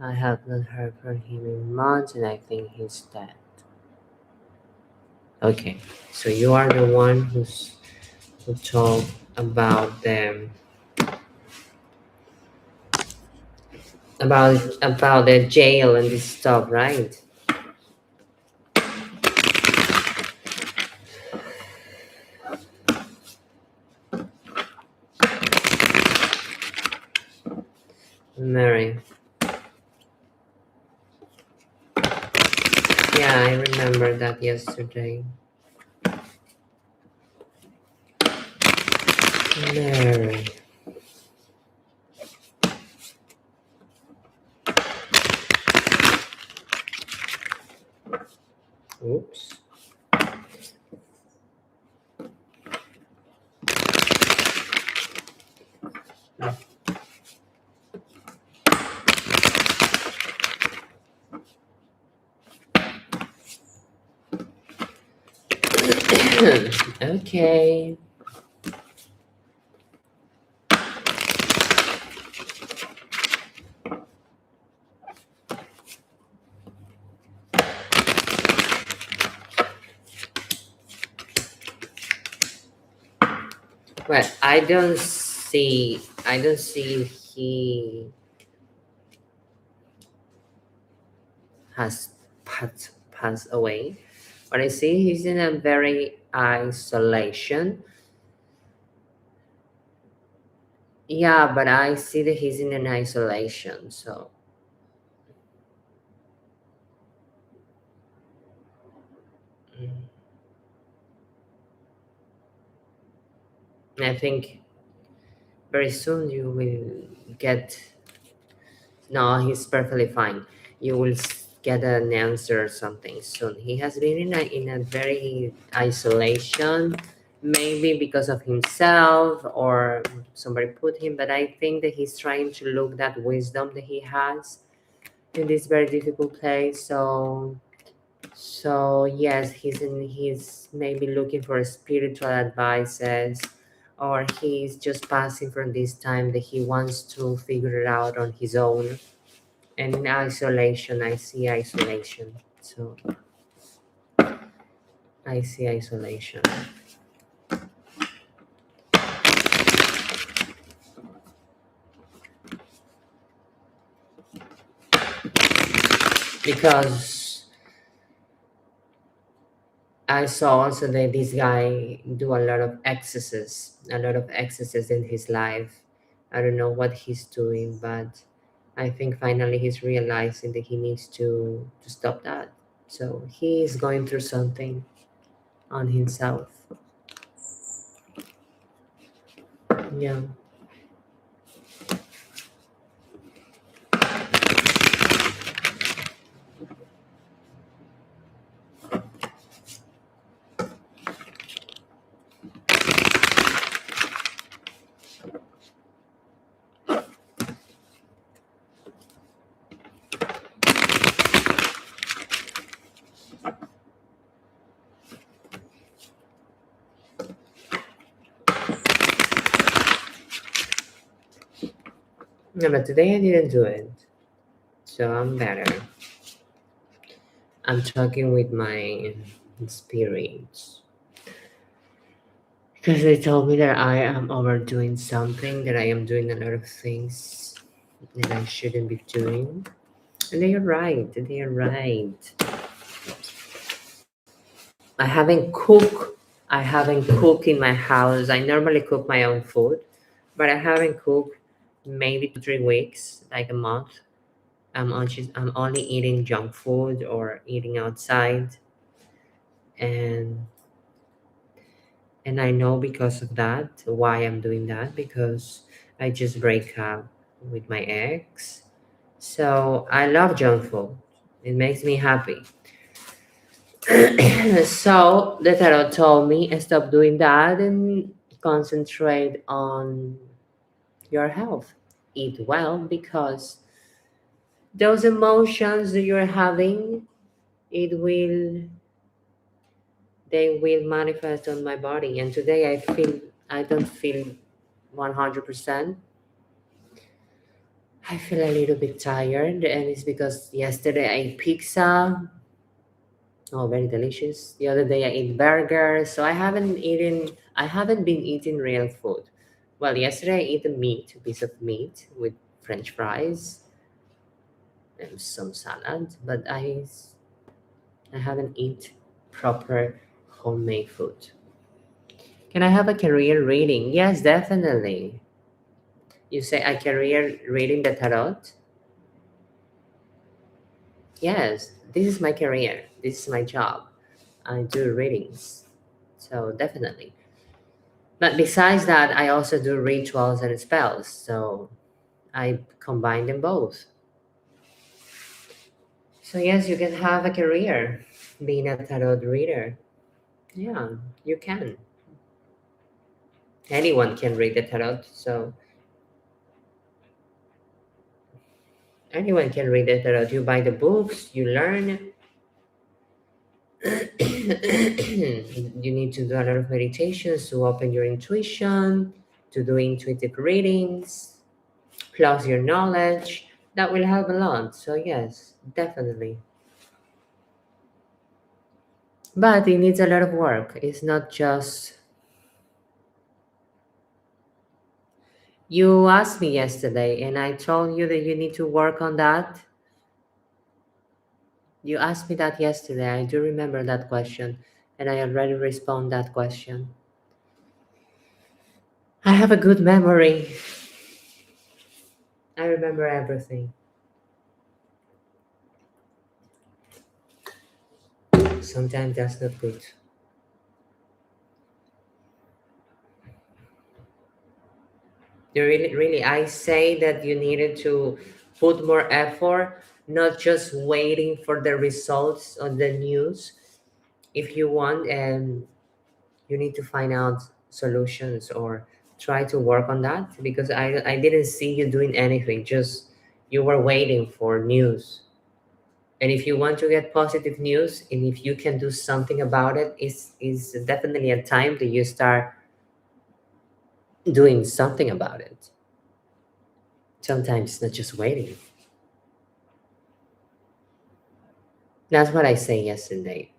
S1: I have not heard from him in months, and I think he's dead. Okay, so you are the one who told about about the jail and this stuff, right? Mary. Yeah, I remember that yesterday. Mary. Oops. Okay. Well, I don't see he has passed away. But I see he's in a very isolation. Yeah, but I see that he's in an isolation. So mm, I think very soon you will get. No, he's perfectly fine. You will get an answer or something soon. He has been in a very isolation, maybe because of himself or somebody put him. But I think that he's trying to look that wisdom that he has in this very difficult place. So yes, he's maybe looking for spiritual advices, or he's just passing from this time that he wants to figure it out on his own. And in isolation, I see isolation. So I see isolation because I saw also that this guy do a lot of excesses in his life, I don't know what he's doing, but I think finally he's realizing that he needs to stop that. So he is going through something on himself. Yeah. Yeah, but today I didn't do it. So I'm better. I'm talking with my spirits. Because they told me that I am overdoing something, that I am doing a lot of things that I shouldn't be doing. And they are right. They are right. I haven't cooked. I haven't cooked in my house. I normally cook my own food, but I haven't cooked maybe 2 3 weeks, like a month. I'm only eating junk food or eating outside, and I know because of that why I'm doing that, because I just break up with my ex. So I love junk food. It makes me happy. So the tarot told me stop doing that and concentrate on your health. Eat well, because those emotions that you're having, it will they will manifest on my body. And today I don't feel 100%. I feel a little bit tired, and it's because yesterday I ate pizza. Oh, very delicious. The other day I ate burgers, so I haven't been eating real food. Well, yesterday I ate a piece of meat with French fries and some salad, but I haven't eat proper homemade food. Can I have a career reading? Yes, definitely. You say a career reading the tarot? Yes, this is my career. This is my job. I do readings. So definitely. But besides that, I also do rituals and spells. So I combine them both. So yes, you can have a career being a tarot reader. Yeah, you can. Anyone can read the tarot. So anyone can read the tarot. You buy the books, you learn. You need to do a lot of meditations to open your intuition, to do intuitive readings, plus your knowledge. That will help a lot. So yes, definitely. But it needs a lot of work. It's not just. You asked me yesterday, and I told you that you need to work on that. You asked me that yesterday. I do remember that question, and I already responded that question. I have a good memory. I remember everything. Sometimes that's not good. You really, I say that you needed to put more effort, not just waiting for the results on the news. If you want, you need to find out solutions or try to work on that, because I didn't see you doing anything. Just you were waiting for news. And if you want to get positive news, and if you can do something about it, is definitely a time that you start doing something about it. Sometimes it's not just waiting. That's what I say yesterday.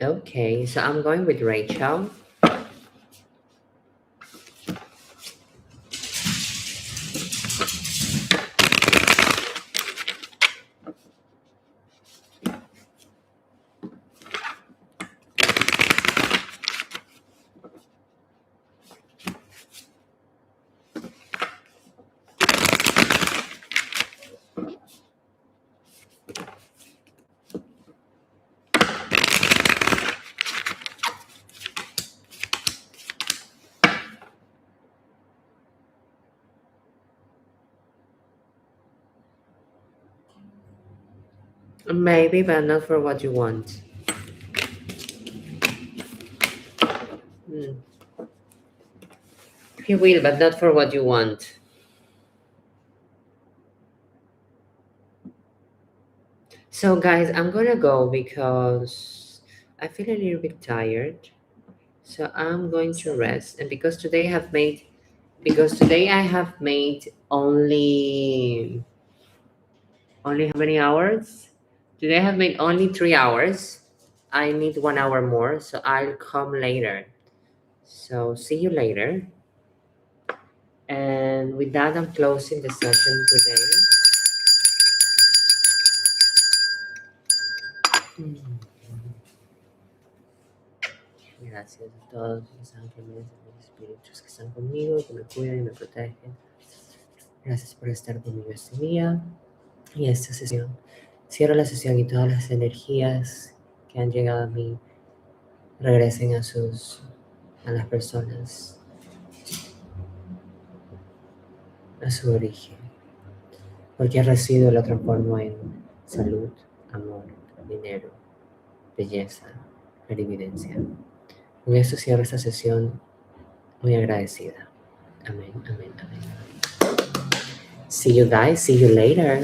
S1: Okay, so I'm going with Rachel. Maybe, but not for what you want. He will, but not for what you want. So, guys, I'm gonna go because I feel a little bit tired. So I'm going to rest, and because today I have made only how many hours? Today I have made only 3 hours. I need 1 hour more, so I'll come later. So see you later. And with that, I'm closing the session today. Gracias a todos los ángeles, los espíritus que están conmigo, que me cuidan y me protegen. Gracias por estar conmigo este día y esta sesión. Cierro la sesión y todas las energías que han llegado a mí regresen a las personas, a su origen. Cualquier residuo lo transformo en salud, amor, dinero, belleza, clarividencia. Con esto cierro esta sesión muy agradecida. Amén, amén, amén. See you guys. See you later.